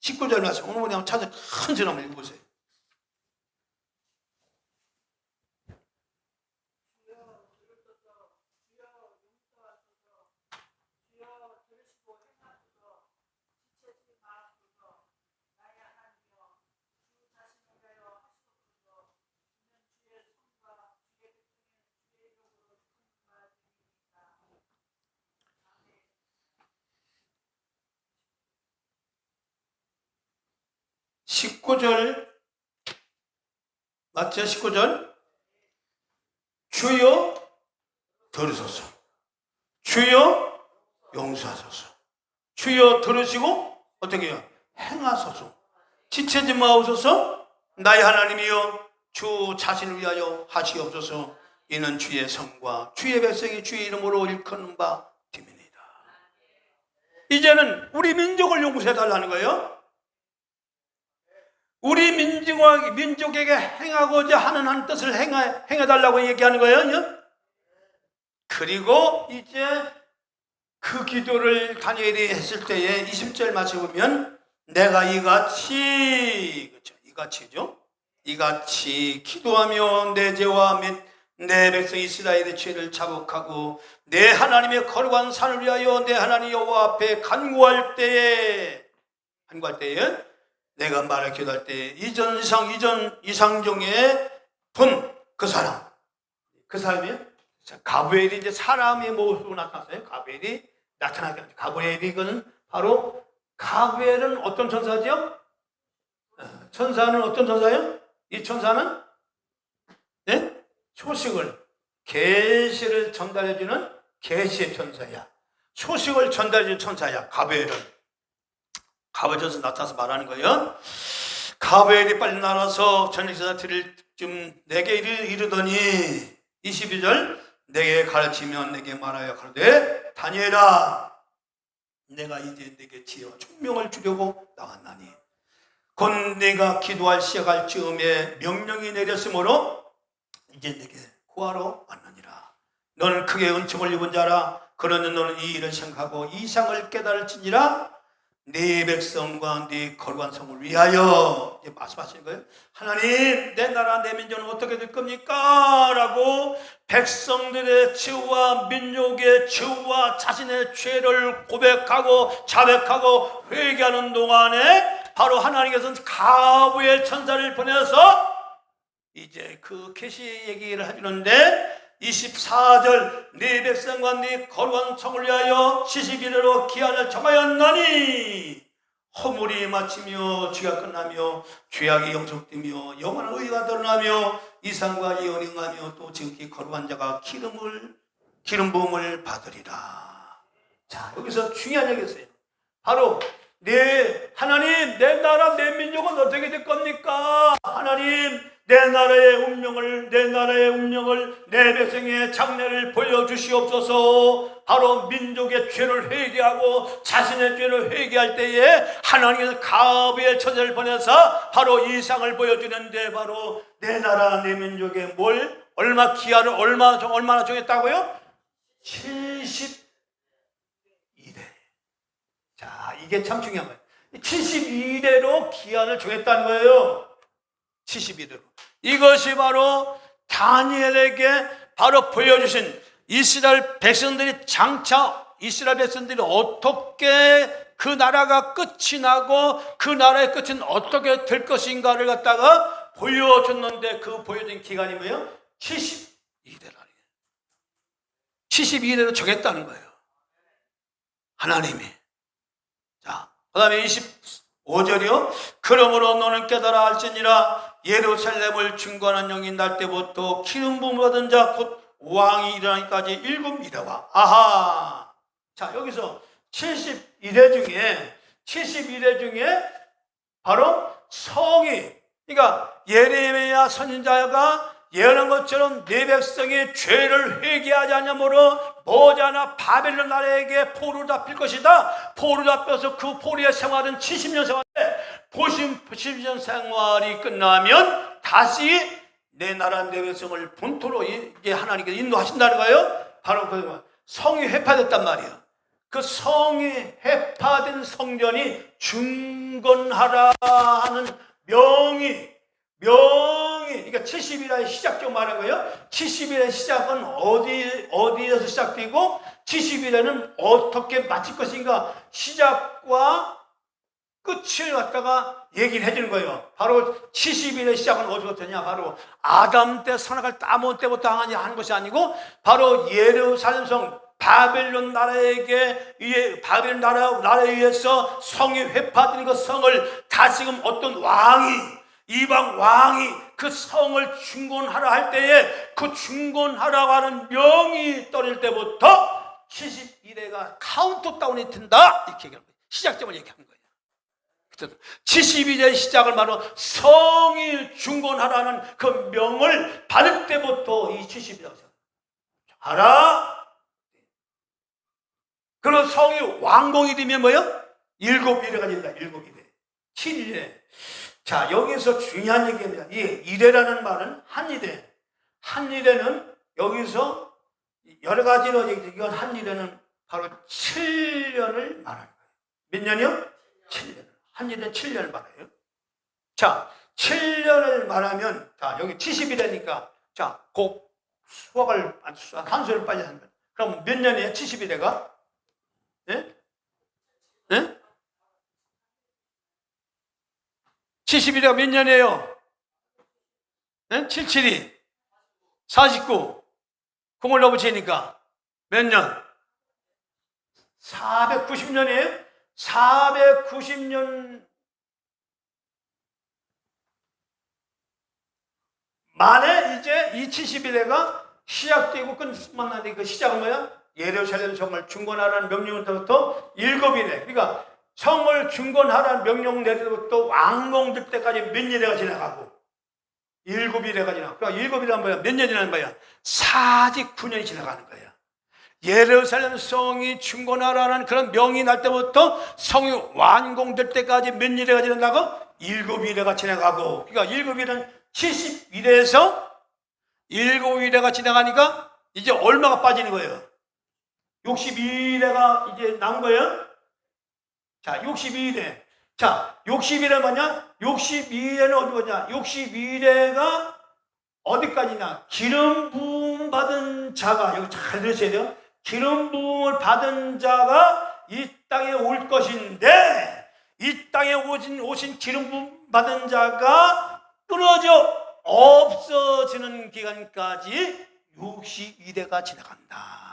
19절 말씀. 오늘 한번 찾아 큰 절 한번 읽어보세요. 십구 절 맞죠? 19절. 주여 들으소서. 주여 용서하소서. 주여 들으시고 어떻게 해요? 행하소서. 지체지 마옵소서. 나의 하나님이여 주 자신을 위하여 하시옵소서. 이는 주의 성과 주의 백성이 주의 이름으로 일컫는 바 됨이니이다. 이제는 우리 민족을 용서해달라는 거예요. 우리 민족에게 행하고자 하는 한 뜻을 행해달라고 얘기하는 거예요. 그리고 이제 그 기도를 다니엘이 했을 때에 20절 말씀 보면 내가 이같이 기도하며 내 죄와 및 내 백성 이스라엘의 죄를 자복하고 내 하나님의 거룩한 산을 위하여 내 하나님 여호와 앞에 간구할 때에 내가 말을 기도할 때 이전 이상 중에 본 그 사람이 가브리엘이 이제 사람의 모습으로 나타났어요. 가브리엘이 나타나게 합니다. 가브리엘이 이거는 바로 가브리엘은 어떤 천사죠? 천사는 어떤 천사예요? 이 천사는 소식을 계시를 전달해주는 계시의 천사야. 소식을 전달해주는 천사야. 가브리엘은 가브리엘에서 나타나서 말하는 거예요. 가브리엘이 빨리 날아서 전역사들을 좀 내게 이르더니 22절 내게 가르치면 내게 말하여 가로되 다니엘아 내가 이제 내게 지혜와 총명을 주려고 나왔나니 곧 내가 기도할 시작할 즈음에 명령이 내렸으므로 이제 내게 구하러 왔느니라. 너는 크게 은총을 입은 자라. 그러는 너는 이 일을 생각하고 이상을 깨달을지니라. 네 백성과 네 거룩한 성을 위하여 이제 말씀하시는 거예요. 하나님 내 나라 내 민족은 어떻게 될 겁니까? 라고 백성들의 죄와 민족의 죄와 자신의 죄를 고백하고 자백하고 회개하는 동안에 바로 하나님께서는 가브리엘 천사를 보내서 이제 그 계시 얘기를 해주는데 24절 네 백성과 네 거룩한 성을 위하여 70일으로 기한을 정하였나니 허물이 마치며 죄가 끝나며 죄악이 영속되며 영원한 의가 드러나며 이상과 예언이 응하며 또 지극히 거룩한 자가 기름 부음을 받으리라. 자, 여기서 중요한 얘기가 있어요. 바로 하나님 내 나라 내 민족은 어떻게 될 겁니까? 하나님 내 나라의 운명을 내 백성의 장래를 보여주시옵소서. 바로 민족의 죄를 회개하고 자신의 죄를 회개할 때에 하나님께서 가브리엘 천사를 보내서 바로 이상을 보여주는데 바로 내 나라 내 민족에 기한을 얼마나 정했다고요? 72대. 자, 이게 참 중요한 거예요. 72대로 기한을 정했다는 거예요. 72대로. 이것이 바로 다니엘에게 바로 보여주신 이스라엘 백성들이 어떻게 그 나라가 끝이 나고 그 나라의 끝은 어떻게 될 것인가를 갖다가 보여줬는데 그 보여준 기간이 뭐예요? 72대라는 72대로 정했다는 거예요. 하나님이. 자, 그 다음에 25절이요. 그러므로 너는 깨달아 알지니라. 예루살렘을 중건한 영이 날 때부터 기름 부음 받은 자 곧 왕이 일어나기까지 일곱 이래와. 아하. 자, 여기서 72대 중에 바로 성이, 그러니까 예레미야 선지자가 예언한 것처럼 내 백성이 죄를 회개하지 않으므로 머지않아 바벨론 나라에게 포로 잡힐 것이다. 포로 잡혀서 그 포로의 생활은 70년 생활인데 90년 생활이 끝나면 다시 내 나라 내 백성을 본토로 이제 하나님께서 인도하신다는 거예요. 바로 그 성이 회파됐단 말이에요. 그 성이 회파된 성전이 중건하라 하는 명이, 그러니까 70일의 시작적 말한 거예요. 70일의 시작은 어디에서 시작되고 70일에는 어떻게 마칠 것인가, 시작과 끝을 갖다가 얘기를 해주는 거예요. 바로 70일의 시작은 어디부터냐? 바로 아담 때 선악을 따먹을 때부터 하는 것이 아니고 바로 예루살렘 성, 바벨론 나라에게, 바벨론 나라에 의해서 성이 회파된 그 성을 다시금 어떤 왕이, 이방 왕이 그 성을 중건하라 할 때에 그 중건하라고 하는 명이 떨어질 때부터 70일에가 카운트다운이 된다, 이렇게 얘기하는 거예요. 시작점을 얘기하는 거예요. 70일의 시작을 말로 성이 중건하라는 그 명을 받을 때부터 이 70일이라고 생각합니다. 알아? 그런 성이 완공이 되면 뭐예요? 7일에가 된다. 7일에. 7일에. 자, 여기서 중요한 얘기입니다. 이 일회라는 말은 한일회. 한일회는 여기서 여러 가지로 얘기해요. 이건 한일회는 바로 7년을 말하는 거예요. 몇 년이요? 7년. 한일회는 7년을 말해요. 자, 7년을 말하면, 자, 여기 70일이니까, 자, 곱 수학을, 한수를 빨리 하는 거예요. 그럼 몇 년이에요? 70일에가? 예? 예? 70일이가 몇 년이에요? 예? 77이 49 공을 넣어붙이니까 몇 년? 490년이에요? 490년 만에 이제 이 70일에가 시작되고 끝만나는데 그 시작은 뭐야? 예루살렘 성을 중건하라는 명령부터 7일에, 그러니까 성을 중건하라는 명령 내려부터 완공될 때까지 몇 일에가 지나가고 7일에가 지나가고, 그러니까 7일이란 뭐야? 몇 년이 지나는 거야? 49년이 지나가는 거야. 예루살렘 성이 중건하라는 그런 명이 날 때부터 성이 완공될 때까지 몇 일에가 지난다고? 7일에가 지나가고, 그러니까 7일은 70일에서 7일에가 지나가니까 이제 얼마가 빠지는 거예요? 62일에가 이제 남은 거예요? 자, 62일에. 자, 60일에 뭐냐? 62일에는 어디 보냐? 62일에가 어디까지냐? 기름 부음 받은 자가, 여기 잘 들으셔야 돼요. 기름 부음을 받은 자가 이 땅에 올 것인데, 이 땅에 오신 기름 부음 받은 자가 끊어져 없어지는 기간까지 62일에가 지나간다.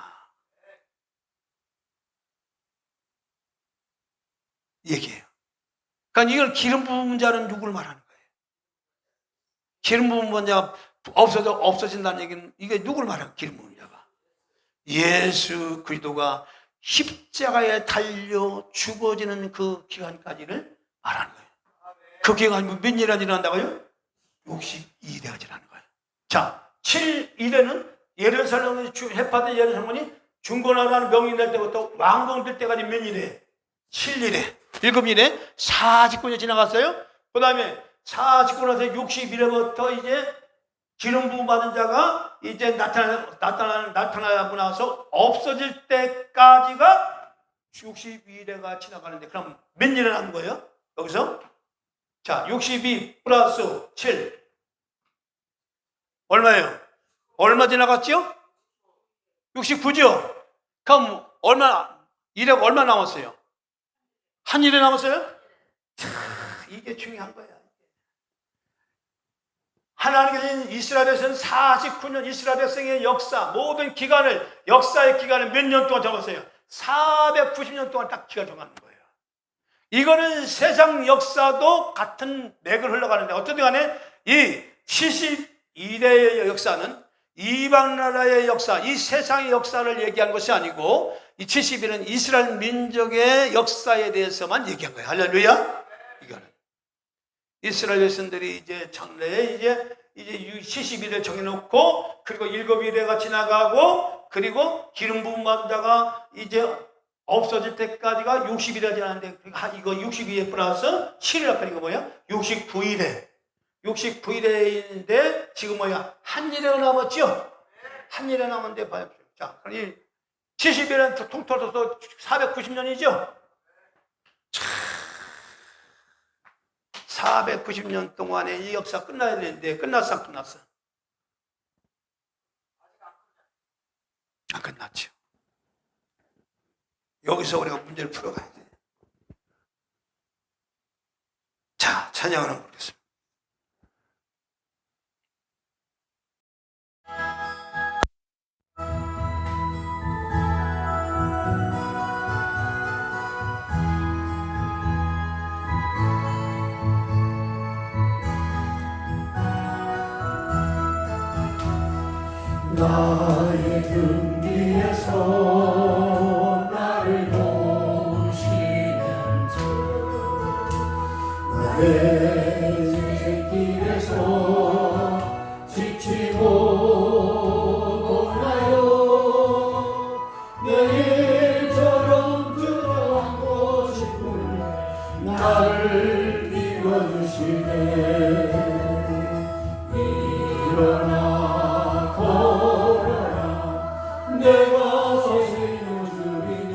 얘기해요. 그러니까 이걸 기름 부은 자는 누구를 말하는 거예요? 기름 부은 자가 없어진다는 얘기는 이게 누구를 말하는 거예요? 기름 부은 자가 예수 그리스도가 십자가에 달려 죽어지는 그 기간까지를 말하는 거예요. 그 기간이 몇 일이나 지난다고요? 62일에가 지나는 거예요. 자, 7일에는 예루살렘이 회파된 예루살렘이 중건하라는 명이 날 때부터 완공될 때까지 몇 일에? 7일에. 7일에 49년이 지나갔어요. 그 다음에 49년에서 60일에부터 이제 기름 부음 받은 자가 이제 나타나고 나서 없어질 때까지가 62일에가 지나가는데, 그럼 몇 일이 남은 거예요? 여기서? 자, 62 플러스 7 얼마예요? 얼마 지나갔죠? 69죠? 그럼 일회가 얼마 남았어요? 한 일에 남았어요? 자, 이게 중요한 거야. 하나님께서는 이스라엘 백성은 49년 이스라엘 백성의 역사, 모든 역사의 기간을 몇 년 동안 적었어요? 490년 동안 딱 기간 정하는 거예요. 이거는 세상 역사도 같은 맥을 흘러가는데, 어쨌든 간에 이 72대의 역사는 이방 나라의 역사, 이 세상의 역사를 얘기한 것이 아니고, 이 70일은 이스라엘 민족의 역사에 대해서만 얘기한 거예요. 할렐루야. 이거는 이스라엘 백성들이 이제 장래에 이제 70일을 정해놓고, 그리고 7일회가 지나가고, 그리고 기름 부음 받은 자가 이제 없어질 때까지가 60일이 지나는데, 이거 62회 플러스 7일 아까니까 뭐야? 69일에. 69일에인데, 지금 뭐야? 한 일에 남았죠? 한 일에 남았는데, 봐요. 자, 그러니 70일은 통틀어서 490년이죠? 490년 동안에 이 역사 끝나야 되는데, 끝났어, 안 끝났어? 안 끝났죠. 여기서 우리가 문제를 풀어가야 돼. 자, 찬양을 한번 보겠습니다. 나의 등 뒤에서 나를 도우시는 주, 나의 길에서 지치고 돌아요. 내일처럼 들어가고 싶은 나를 밀어주시네. 일어나 내가 서시는 주이니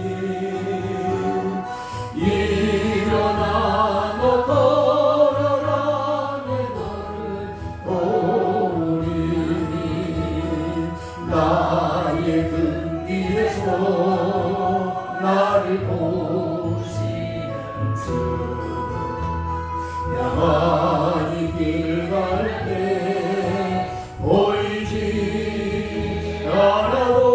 일어나 너 걸어라. 내 너를 도우리니 나의 등 뒤에서 나를 보시는 주, 야만이 길 갈 때 보이지 않아도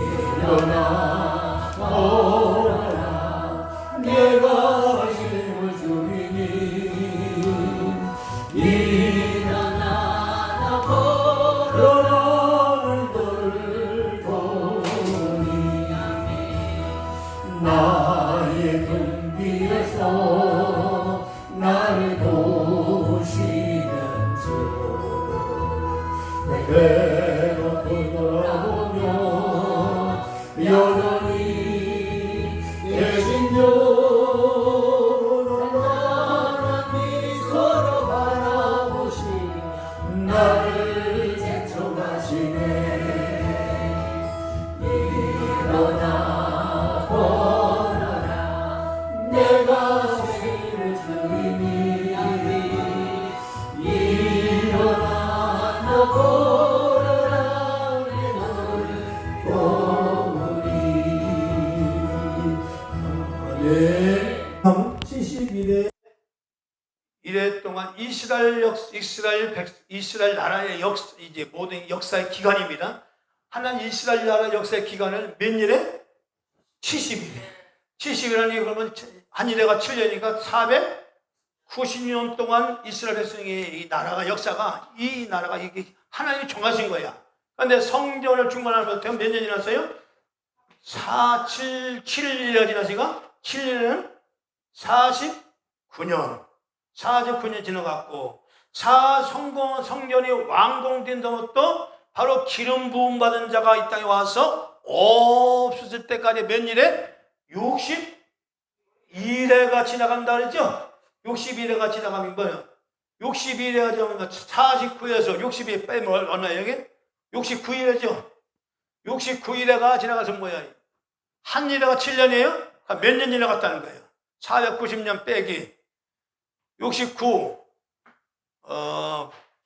일어나 걸어라. 내가 힘을 주리니 일어나 걸어라. 너를 도우니 나의 등 뒤에서 나를 도우시는 주, 내게로 돌아보며 여전히 계신 주, 너무나 미소로 바라보시며 나를 제쳐가시네. 일어나 걸어라. 내가 힘을 주이니 일어나 너 걸어라. 내 너를 도우리. 71회 이래 동안 이스라엘 나라의 이제 모든 역사의 기간입니다. 하나님 이스라엘 나라 역사의 기간을 몇 일에? 70일. 70일이라니 그러면 한 일에가 7년이니까 490년 동안 이스라엘 백성의 이 나라가 역사가, 이 나라가 이게 하나님이 정하신 거야. 그런데 성전을 중간하면서 몇 년이 지났어요? 7일이 지났으니까 7년은 49년. 49년 지나갔고, 성전이 완공된 것도 바로 기름 부음 받은 자가 이 땅에 와서 없었을 때까지 몇 일에? 62일가 지나간다 그랬죠? 62일가 지나가면 뭐예요? 62일가 지나가면 49에서 62일 빼면 얼마예요 여기? 69일이죠? 69일가 지나가서 뭐야? 한 일가 7년이에요? 몇 년 지나갔다는 거예요? 490년 빼기 69,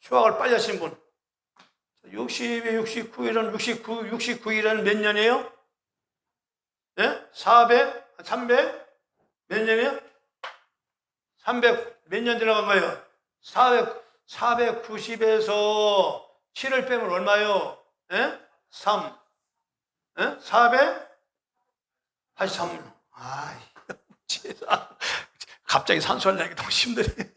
수학을 빨리 하신 분. 60에 69일은 69일은 몇 년이에요? 네? 300 몇 년이에요? 300 몇 년 지나간 거예요? 490에서 7을 빼면 얼마예요? 네? 3. 네? 483년. 아이, 갑자기 산수하려 하니까 너무 힘드네.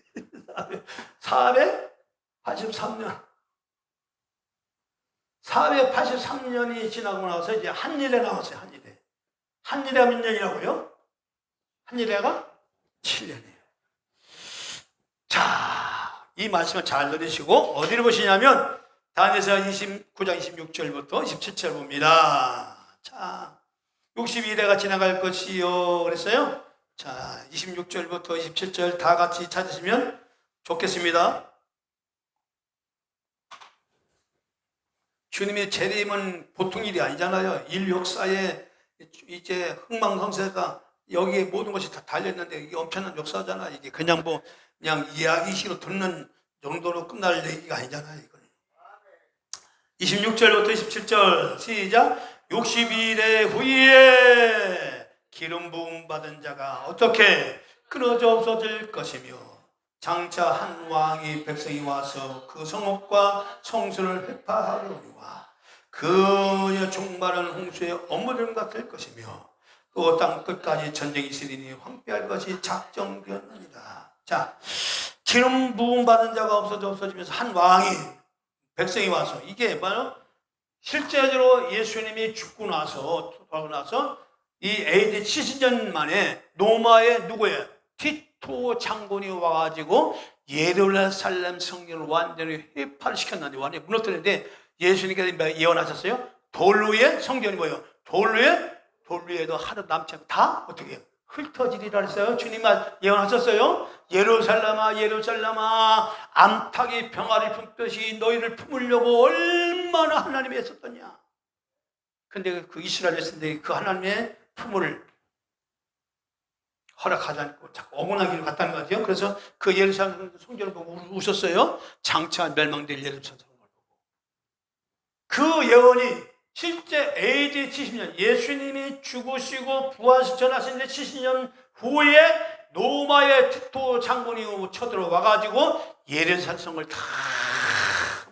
483년. 483년이 지나고 나서 이제 한일에 나왔어요. 한일에. 한일에가 몇 년이라고요? 한일에가 7년이에요. 자, 이 말씀을 잘 들으시고 어디를 보시냐면 다니엘서 29장 26절부터 27절 봅니다. 자, 62대가 지나갈 것이요 그랬어요. 자, 26절부터 27절 다 같이 찾으시면 좋겠습니다. 주님의 재림은 보통 일이 아니잖아요. 인류 역사에 이제 흥망성쇠가 여기에 모든 것이 다 달렸는데 이게 엄청난 역사잖아. 이게 그냥 그냥 이야기식으로 듣는 정도로 끝날 얘기가 아니잖아요. 이거는. 26절부터 27절 시작. 62일 후에 기름 부음 받은 자가 어떻게 끊어져 없어질 것이며 장차 한 왕이 백성이 와서 그 성읍과 성소를 회파하려니와 그의 종말은 홍수의 어머름 같을 것이며 또 땅 끝까지 전쟁이 있으리니 황폐할 것이 작정되었느니라. 자, 기름 부음 받은 자가 없어지면서 한 왕이 백성이 와서 이게 바로 실제적으로 예수님이 죽고 나서 이 AD 70년 만에 로마의 누구예요? 티토 장군이 와가지고 예루살렘 성전을 완전히 회파를 시켰는데 완전히 무너뜨렸는데 예수님께서 예언하셨어요. 돌 위에 성전이 뭐예요? 돌 위에도 하루 남지 않고 다 어떻게 해요? 흩어지리라 했어요. 주님 예언하셨어요. 예루살렘아 예루살렘아 암탉이 병아리 품듯이 너희를 품으려고 얼마나 하나님이 애썼더냐. 근데 그 이스라엘 백성들이 그 하나님의 품을 허락하지 않고 자꾸 억울하기를 갔다는 거죠. 그래서 그 예루살렘 성전을 보고 웃었어요. 장차 멸망될 예루살렘을 보고. 그 예언이 실제 AD 70년 예수님이 죽으시고 부활전하신 70년 후에 로마의 티토 장군이 쳐들어와가지고 예루살렘 성을 다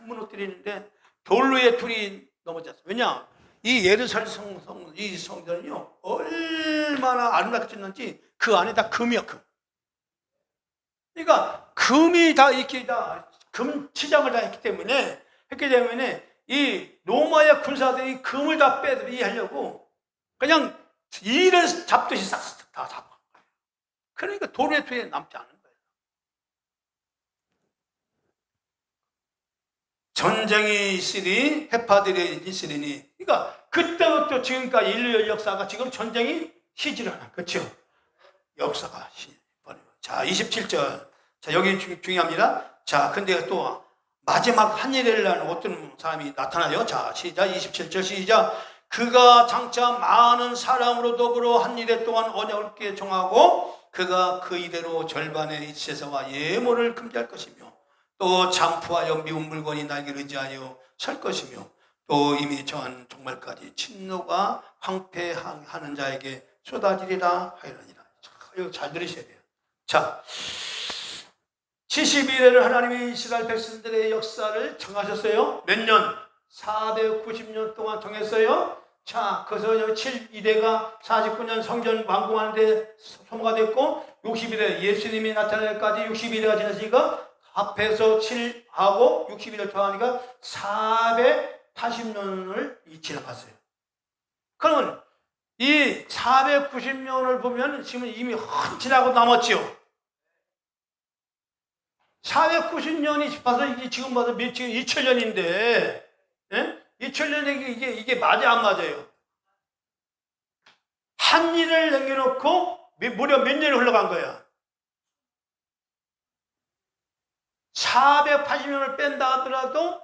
무너뜨리는데 돌 위에 둘이 넘어졌어요. 왜냐? 이 예루살렘 이 성전은요 얼마나 아름답게 짓는지 그 안에 다 금이야, 금. 그러니까 금이 다 있기 금 치장을 다 했기 때문에 이 로마의 군사들이 금을 다 빼들이하려고 그냥 이를 잡듯이 싹싹 다 잡아. 그러니까 돌의 뒤에 남지 않은 거예요. 전쟁이 있으니 해파들이 있으리니. 그러니까 그때부터 지금까지 인류의 역사가 지금 전쟁이 쉬질 않아. 그렇죠? 역사가 자, 27절. 자, 여기 중요합니다. 자, 근데 또 마지막 한일에라는 어떤 사람이 나타나요. 자, 시작. 27절 시작. 그가 장차 많은 사람으로 더불어 한일에 동안 언약을 정하고 그가 그 이대로 절반의 세사와 예물을 금지할 것이며 또 잠프하여 미운 물건이 날개를 의지하여 설 것이며 또 이미 정한 종말까지 진노가 황폐하는 자에게 쏟아지리라 하였느니라. 이거 잘 들으셔야 돼요. 자, 70일에는 하나님이 이스라엘 백성들의 역사를 정하셨어요. 몇 년? 490년 동안 정했어요. 자, 그래서 7일에가 49년 성전 완공하는데 소모가 됐고 60일에 예수님이 나타날 때까지 60일에가 지났으니까 합해서 7하고 60일을 더하니까 480년을 지나갔어요. 그러면 이 490년을 보면 지금 이미 지나고 남았죠. 490년이 봐서 이게 지금 봐서 지금 2000년인데, 예? 2000년이 이게 맞아, 안 맞아요? 한 일을 남겨놓고 무려 몇 년이 흘러간 거야? 480년을 뺀다 하더라도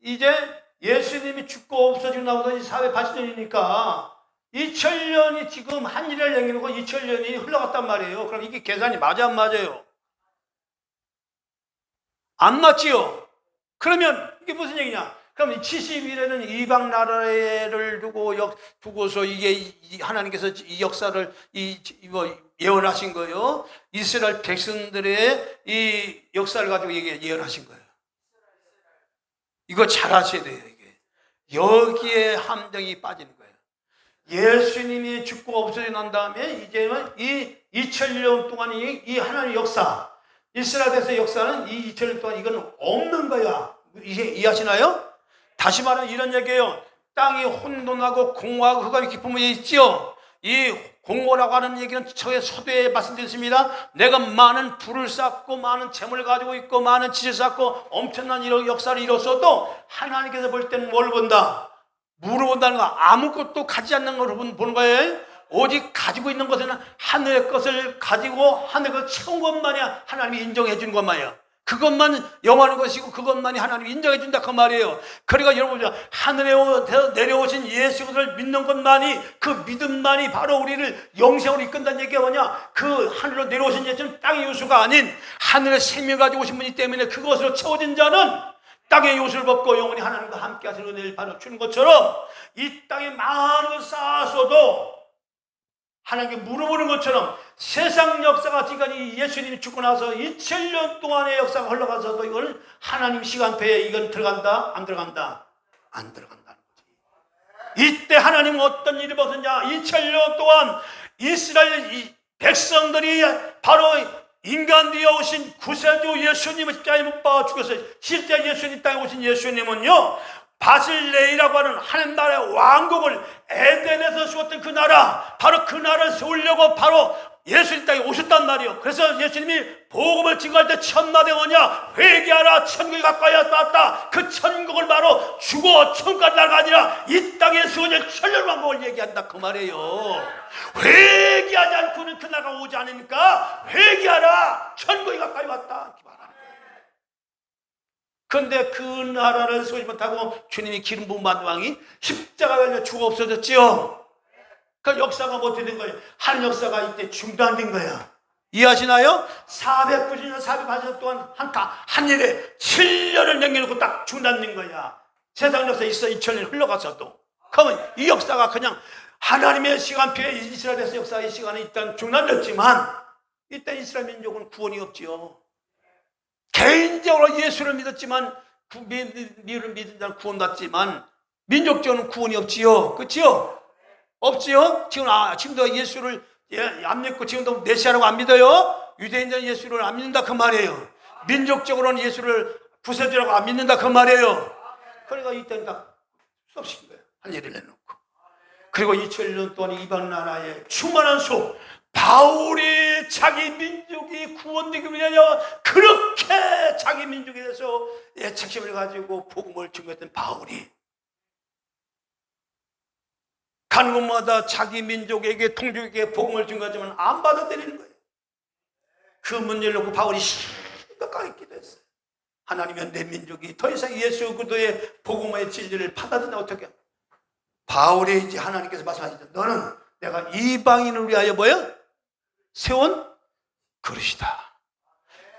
이제 예수님이 죽고 없어지고 나서 480년이니까 2000년이 지금 한 일을 남겨놓고 2000년이 흘러갔단 말이에요. 그럼 이게 계산이 맞아, 안 맞아요? 안 맞지요? 그러면 이게 무슨 얘기냐? 그럼 이 70일에는 이방 나라를 두고서 이게 하나님께서 이 역사를 예언하신 거예요. 이스라엘 백성들의 이 역사를 가지고 예언하신 거예요. 이거 잘 하셔야 돼요. 이게 여기에 함정이 빠지는 거예요. 예수님이 죽고 없어지고 난 다음에 이제는 이 2000년 동안 이 하나님의 역사, 이스라엘 백성의 역사는 이 2000년 동안 이건 없는 거야. 이해하시나요? 다시 말하면 이런 얘기예요. 땅이 혼돈하고 공허하고 흑암이 깊음에 있지요. 이 공허라고 하는 얘기는 저의 서두에 말씀드렸습니다. 내가 많은 부를 쌓고 많은 재물을 가지고 있고 많은 지혜를 쌓고 엄청난 이런 역사를 이뤘어도 하나님께서 볼 때는 뭘 본다? 물어본다는 거, 아무것도 가지지 않는 걸 보는 거예요. 오직 가지고 있는 것은 하늘의 것을 가지고 하늘의 것을 채운 것만이 하나님이 인정해 주는 것만이야. 그것만 영원한 것이고 그것만이 하나님이 인정해 준다 그 말이에요. 그러니까 여러분, 하늘에 내려오신 예수 그리스도를 믿는 것만이, 그 믿음만이 바로 우리를 영생으로 이끈다는 얘기가 뭐냐? 그 하늘로 내려오신 예수는 땅의 요소가 아닌 하늘의 생명을 가지고 오신 분이기 때문에 그것으로 채워진 자는 땅의 요소를 벗고 영원히 하나님과 함께 하시는 은혜를 받아 주는 것처럼, 이 땅에 많은 걸 쌓았어도 하나님께 물어보는 것처럼 세상 역사가 지금까지 예수님이 죽고 나서 2000년 동안의 역사가 흘러가서도 이걸 하나님 시간표에 이건 들어간다? 안 들어간다? 안 들어간다는 거지. 이때 하나님은 어떤 일이 벌어졌냐? 2000년 동안 이스라엘 백성들이 바로 인간 되어 오신 구세주 예수님을 십자가에 못 박아 죽였어요. 실제 예수님 땅에 오신 예수님은요, 바실레이라고 하는 하나님 나라의 왕국을 에덴에서 주었던 그 나라, 바로 그 나라를 세우려고 바로 예수님 땅에 오셨단 말이에요. 그래서 예수님이 복음을 증거할 때 첫마디가 뭐냐? 회개하라, 천국이 가까이 왔다. 그 천국을 바로 죽어 천국까지 나라가 아니라 이 땅에 세워질 천년 왕국을 얘기한다 그 말이에요. 회개하지 않고는 그 나라가 오지 않으니까 회개하라, 천국이 가까이 왔다. 그런데 그 나라를 세우지 못하고 주님이 기름 부은 왕이 십자가 달려 죽어 없어졌지요. 그 역사가 어떻게 된 거예요? 한 역사가 이때 중단된 거야. 이해하시나요? 490년, 480년 동안 한 일에 7년을 남겨놓고 딱 중단된 거야. 세상 역사에 있어 2000년 흘러가서도. 그러면 이 역사가 그냥 하나님의 시간표에 이스라엘에서 역사의 시간이 일단 중단됐지만, 일단 이스라엘 민족은 구원이 없지요. 개인적으로 예수를 믿었지만, 미를 믿은 자는 구원받지만 민족적으로는 구원이 없지요. 그렇지요? 없지요? 지금도 예수를 안 믿고 지금도 메시아라고 안 믿어요. 유대인들은 예수를 안 믿는다 그 말이에요. 민족적으로는 예수를 구세주라고 안 믿는다 그 말이에요. 그러니까 이때는 다 수업시킨 거예요. 한 예를 내놓고. 그리고 2000년 동안 이방 나라의 충만한 수, 바울이 자기 민족이 구원되기 위하여 그렇게 자기 민족에 대해서 책임을 가지고 복음을 증거했던 바울이 가는 곳마다 자기 민족에게, 통족에게 복음을 증거하지만 안 받아들이는 거예요. 그 문제를 놓고 바울이 심각하게 기도했어요. 하나님은 내 민족이 더 이상 예수 그리스도의 복음의 진리를 받아들이나 어떻게? 바울이 이제 하나님께서 말씀하시죠. 너는 내가 이방인을 위하여 뭐야? 세운 그릇이다.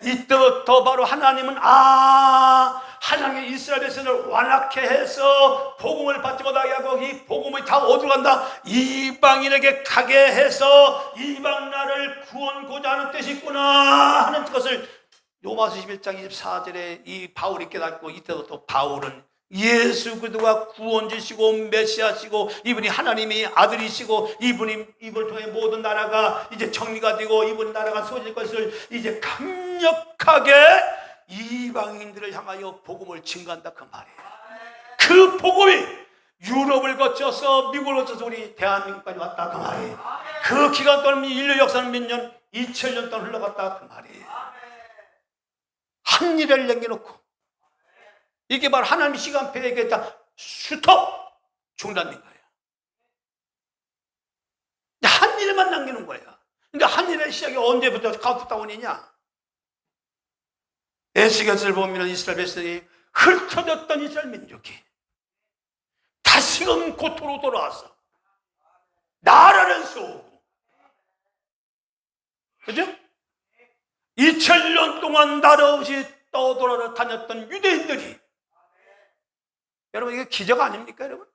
이때부터 바로 하나님은 하나님의 이스라엘 백성을 완악해 해서 복음을 받지 못하게 하고 이 복음이 다 어디로 간다? 이방인에게 가게 해서 이방 나라를 구원고자 하는 뜻이 있구나 하는 것을 로마서 11장 24절에 이 바울이 깨닫고, 이때부터 바울은 예수 그리스도가 구원주시고 메시아시고 이분이 하나님의 아들이시고 이분을 통해 모든 나라가 이제 정리가 되고 이분 나라가 세워질 것을 이제 강력하게 이방인들을 향하여 복음을 증거한다 그 말이에요. 그 복음이 유럽을 거쳐서 미국을 거쳐서 우리 대한민국까지 왔다 그 말이에요. 그 기간 동안 인류 역사는 몇 년? 2000년 동안 흘러갔다 그 말이에요. 한 일을 남겨놓고 이게 바로 하나님의 시간표에 다 스톱! 중단된 거예요. 한 일만 남기는 거예요. 그러니까 한 일의 시작이 언제부터 카운트다운이냐? 에스겔서를 보면 이스라엘 백성이 흩어졌던 이스라엘 민족이 다시금 고토로 돌아와서 나라를 세우고, 그죠? 2000년 동안 나라 없이 떠돌아 다녔던 유대인들이, 여러분 이게 기적 아닙니까 여러분?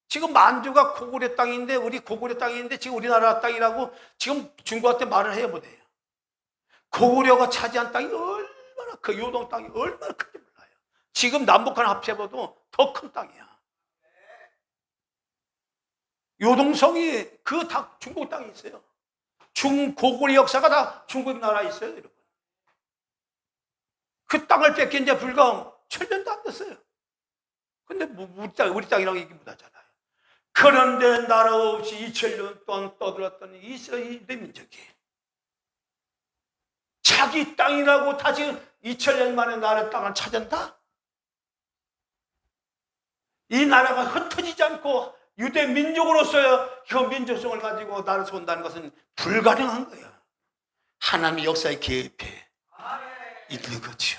지금 만주가 고구려 땅인데, 우리 고구려 땅인데 지금 우리나라 땅이라고 지금 중국한테 말을 해야 못해요. 고구려가 차지한 땅이 얼마나, 그 요동 땅이 얼마나 큰지 몰라요. 지금 남북한 합쳐봐도 더 큰 땅이야. 요동성이 그 다 중국 땅이 있어요. 고구려 역사가 다 중국 나라에 있어요 여러분. 그 땅을 뺏긴 지 불과 1000년도 안 됐어요. 근데 우리 땅이랑 이게 못하잖아요. 그런데 나라 없이 2000년 동안 떠들었더니 이스라엘 유대 민족이 자기 땅이라고 다시 2000년 만에 나라의 땅을 찾았다? 이 나라가 흩어지지 않고 유대 민족으로서의 그 민족성을 가지고 나를 세운다는 것은 불가능한 거야. 하나님의 역사에 개입해 있는 거죠.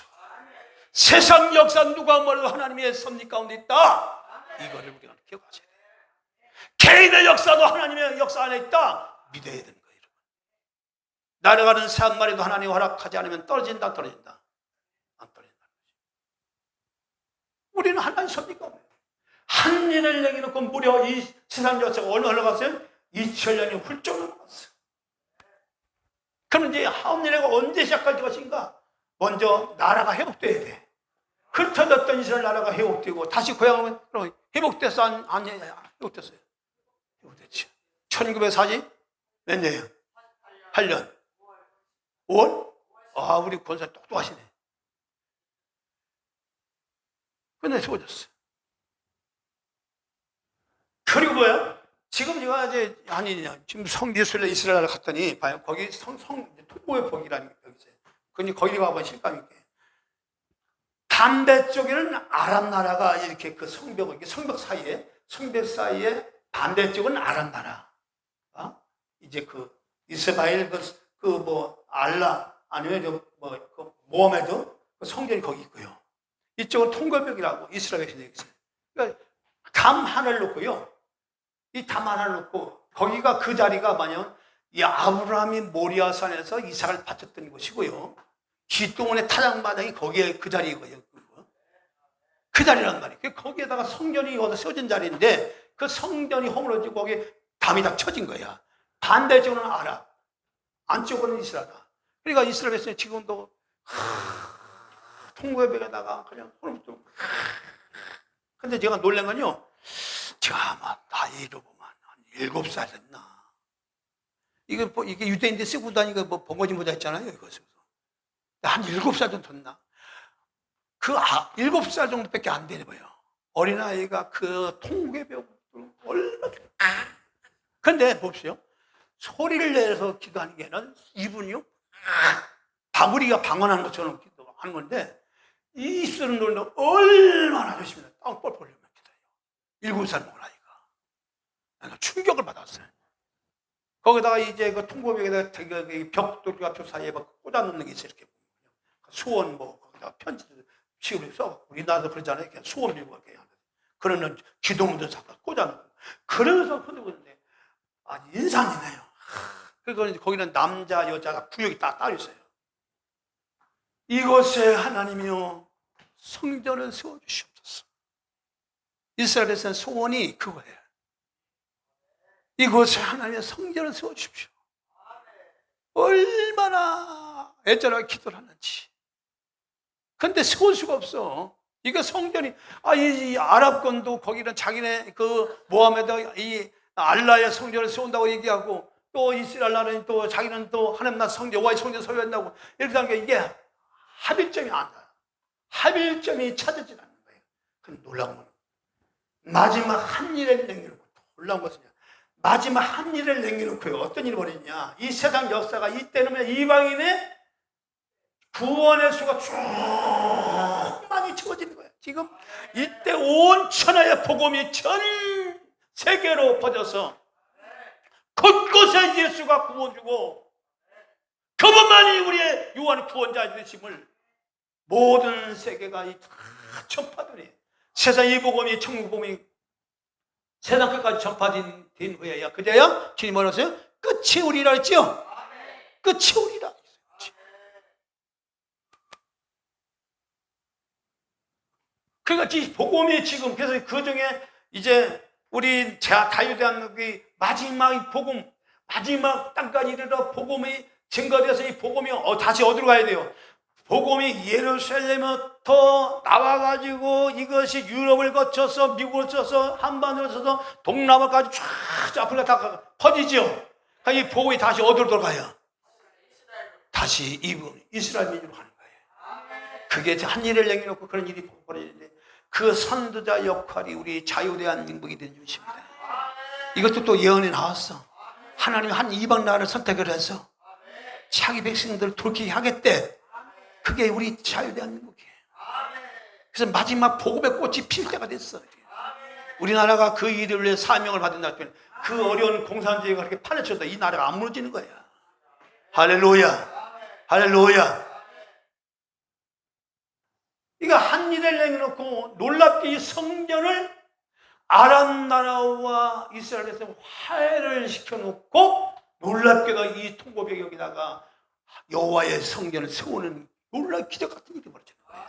세상 역사 누가 뭐래도 하나님의 섭리 가운데 있다. 이거를 우리가 기억하셔야 돼요. 개인의 역사도 하나님의 역사 안에 있다. 믿어야 되는 거예요. 여러분. 날아가는 새 한 마리도 하나님 허락하지 않으면 떨어진다. 안 떨어진다. 우리는 하나님 섭리 가운데 한 일을 내기놓고 무려 이 세상 역사가 얼마 흘러갔어요? 2000년이 훌쩍 넘어갔어요. 그럼 이제 하옵니네가 언제 시작할 것인가? 먼저 나라가 회복돼야 돼. 흩어졌던 이스라엘 나라가 회복되고 다시 고향으로 회복됐어? 안 회복됐어요? 회복됐죠. 1940 몇 년이에요? 8년 5월? 아, 우리 권사 똑똑하시네. 근데 세워졌어요. 그리고 뭐야? 지금 제가 이제 지금 성지순례 이스라엘 갔더니 봐요. 거기 통고의 벽이라는 게 있어요. 근데 거기 가보면 실감 있게. 반대 쪽에는 아람 나라가 이렇게 그 성벽 사이에 반대쪽은 아람 나라. 이제 그 이스라엘 알라 아니면 그 모하메드 그 성전이 거기 있고요. 이쪽은 통고벽이라고 이스라엘에 있어요. 그러니까 담 하나를 놓고요. 이 담 하나를 놓고 거기가 그 자리가 뭐냐면 이 아브라함이 모리아산에서 이삭을 바쳤던 곳이고요. 기도원의 타작마당이 거기에 그 자리고요. 그 자리란 말이에요. 거기에다가 성전이 세워진 자리인데 그 성전이 허물어지고 거기에 담이 다 쳐진 거야. 반대쪽은 아랍, 안쪽은 이스라엘이다. 그러니까 이스라엘에서 지금도 통고의 벽에다가 그냥 허물어지고. 근데 제가 놀란 건요. 제가 아마 나이로 보면 한 7살 됐나. 이게 유대인들 쓰고 다니까 번거지 모자 있잖아요. 이거 쓰고. 한 7살 정도 됐나. 그 7살 정도밖에 안 되네 보여. 어린아이가 그 통고의 벽을 얼마나. 근데 봅시오. 소리를 내서 기도하는 게 아니라 이분이요. 우리가 방언하는 것처럼 기도하는 건데 이 쓰는 노래는 얼마나 열심히 땅 뻘뻘 흘리며 기도해요. 7살 먹은 아이가. 내가 충격을 받았어요. 거기다가 이제 그 통고벽에다가 벽돌과 벽 사이에 꽂아놓는 게 있어요. 이렇게 수원 거기다가 편지를 시골에 써. 우리나라도 그러잖아요. 그냥 수원 밀고 이렇게 하는. 그러면 기도문도 잡아 꽂아놓고. 그러면서 흔들고 있는데 아주 인상이네요. 그리고 거기는 남자 여자가 구역이 딱 따로 있어요. 이곳에 하나님이요 성전을 세워주시옵소서. 이스라엘에서는 소원이 그거예요. 이곳에 하나님의 성전을 세워주십시오. 얼마나 애절하게 기도를 하는지. 근데 세울 수가 없어. 이거 성전이, 이 아랍권도 거기는 자기네 그 모하메드 이 알라의 성전을 세운다고 얘기하고 또 이스라엘 나라는 또 자기는 또 하나님 나라 성전, 여호와의 성전 세워야한다고 이렇게 하는 게 이게 합일점이 안 나요. 합일점이 찾아지지 않는 거예요. 근데 놀라운 건 마지막 한 일을 남겨놓고 놀라운 것은 마지막 한 일을 남겨놓고요. 어떤 일이 벌어지냐. 이 세상 역사가 이때는 이방인의 구원의 수가 쭉 많이 채워지는 거예요. 지금 이때 온 천하의 복음이 전 세계로 퍼져서 곳곳에 예수가 구원 주고 그분만이 우리의 유한 구원자 되심을 모든 세계가 다 전파되니 세상 이 복음이 천국 복음이 세상 끝까지 전파된 후에야 그제야 주님 뭐라고요? 끝이 오리라 했죠? 끝이 오리라. 그러니까 이 복음이 지금 그래서 그 중에 이제 우리 자유대한민국이 마지막 복음, 마지막 땅까지 이르러 복음이 증거돼서 이 복음이 다시 어디로 가야 돼요? 복음이 예루살렘부터 나와가지고 이것이 유럽을 거쳐서 미국을 거쳐서 한반도를 거쳐서 동남아까지 쫙 아프리카 다 퍼지죠. 이 복음이 다시 어디로 돌아가요? 다시 이스라엘 민족으로 가는 거예요. 그게 한 일을 남겨놓고 그런 일이 벌어지는데 그 선두자 역할이 우리 자유대한민국이 된 것입니다. 이것도 또 예언이 나왔어. 하나님이 한 이방 나라를 선택을 해서 자기 백성들을 돌이키게 하겠대. 그게 우리 자유대한민국이에요. 그래서 마지막 복음의 꽃이 필 때가 됐어. 우리나라가 그 일을 위해 사명을 받는다. 그 어려운 공산주의가 그렇게 판을 쳐도 이 나라가 안 무너지는 거야. 할렐루야. 할렐루야. 이거 한 일을 내놓고 놀랍게 이 성전을 아람 나라와 이스라엘에서 화해를 시켜놓고 놀랍게도 이 통고벽에다가 여호와의 성전을 세우는 놀라운 기적 같은 일이 벌어지는 거예요.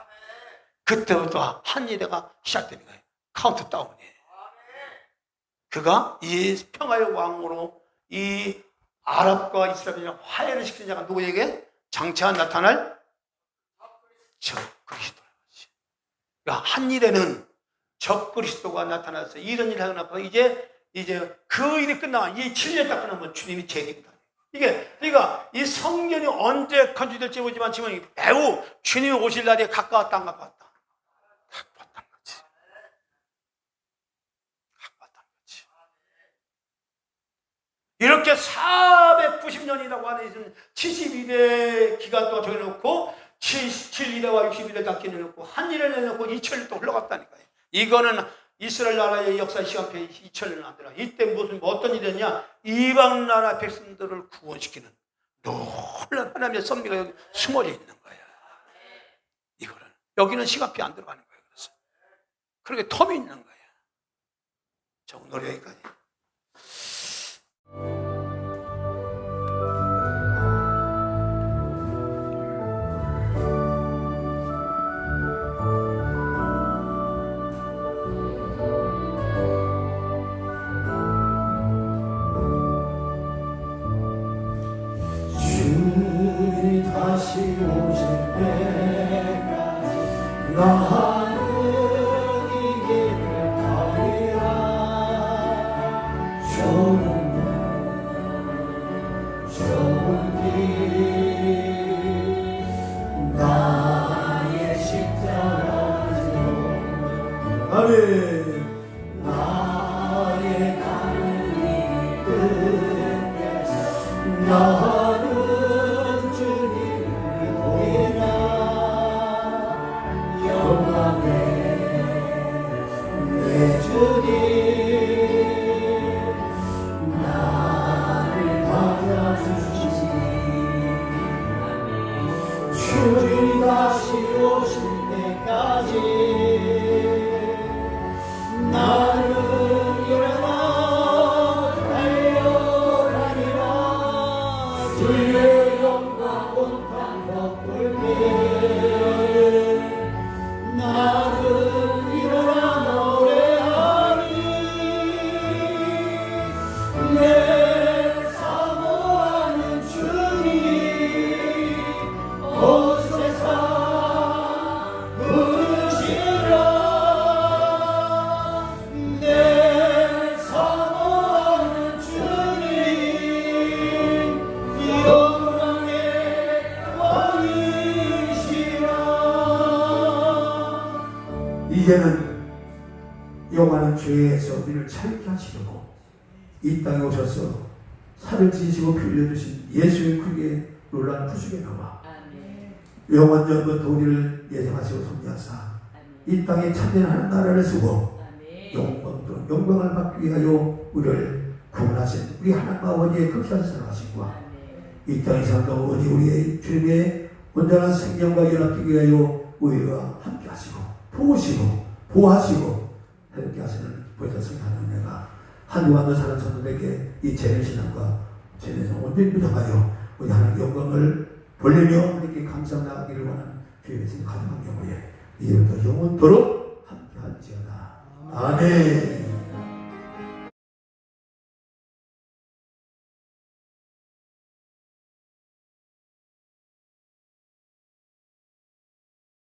그때부터 한일회가 시작되는 거예요. 카운트다운이에요. 그가 이 평화의 왕으로 이 아랍과 이스라엘이랑 화해를 시키는 자가 누구에게? 장차 나타날 적 그리스도라는 거지. 그러니까 한일에는 적 그리스도가 나타나서 이런 일을 하고 나서 이제 그 일이 끝나면 이 7년 딱 끝나면 주님이 재림이다. 이게 그러니까 이 성전이 언제 건축될지 모르지만 지금 매우 주님이 오실 날이 가까웠다 안 가까웠다? 가까웠다는 거지. 가까웠다는 거지. 이렇게 490년이라고 하는 72대 기간 동안 정해놓고 72대와 61대 다 기해놓고 한일을 내놓고 2000년 또 흘러갔다니까요. 이거는 이스라엘 나라의 역사 시간표에 2000년은 안 들어. 이때 어떤 일이 됐냐? 이방 나라 백성들을 구원시키는 놀라운 하나님의 섭리가 여기 숨어져 있는 거야. 이거는 여기는 시간표 안 들어가는 거예요. 그래서 그렇게 텀이 있는 거야. 자, 오늘 여기까지. 다시 오실 때까지 나는 이 길을 가리라. 좁은 길 나의 십자가 지고 아멘. 나의 가는 이 끝에서 나는 내 주님 나를 받아주시니 주님 다시 오실 때까지 나는 일어나 달려가리라. 주의 영광 온탕 덮을게. 나는 일어나 노래하니 내 사모하는 주님 온 세상 부르시라. 내 사모하는 주님 영광의 왕이시라. 이제는 여호와는 죄에서 우리를 자유케 하시려고 이 땅에 오셔서 살을 찢으시고 피 흘려주신 예수의 크게 놀라운 구속에 나와 영원전부터 우리를 예정하시고 섭리하사 이 땅에 참된 하나님 나라를 쓰고 영광을 받기 위하여 우리를 구원하신 우리 하나님 아버지의 극심한 사랑하심과 이 땅에 살다 오니 우리의 주님의 온전한 생명과 연합되기 위하여 우리와 함께 하시고 도우시고 보호하시고 해롭게 하시는 보혜사신 하나님 은혜가 한주간도 사는 성도들에게 이 재능신앙과 재능성 온전히 부탁하여 우리 하나님의 영광을 돌리며 하나님께 감사 나가기를 원하는 주의 백성 가정한 경우에 이제부터 영원토록 함께할지어다. 아멘.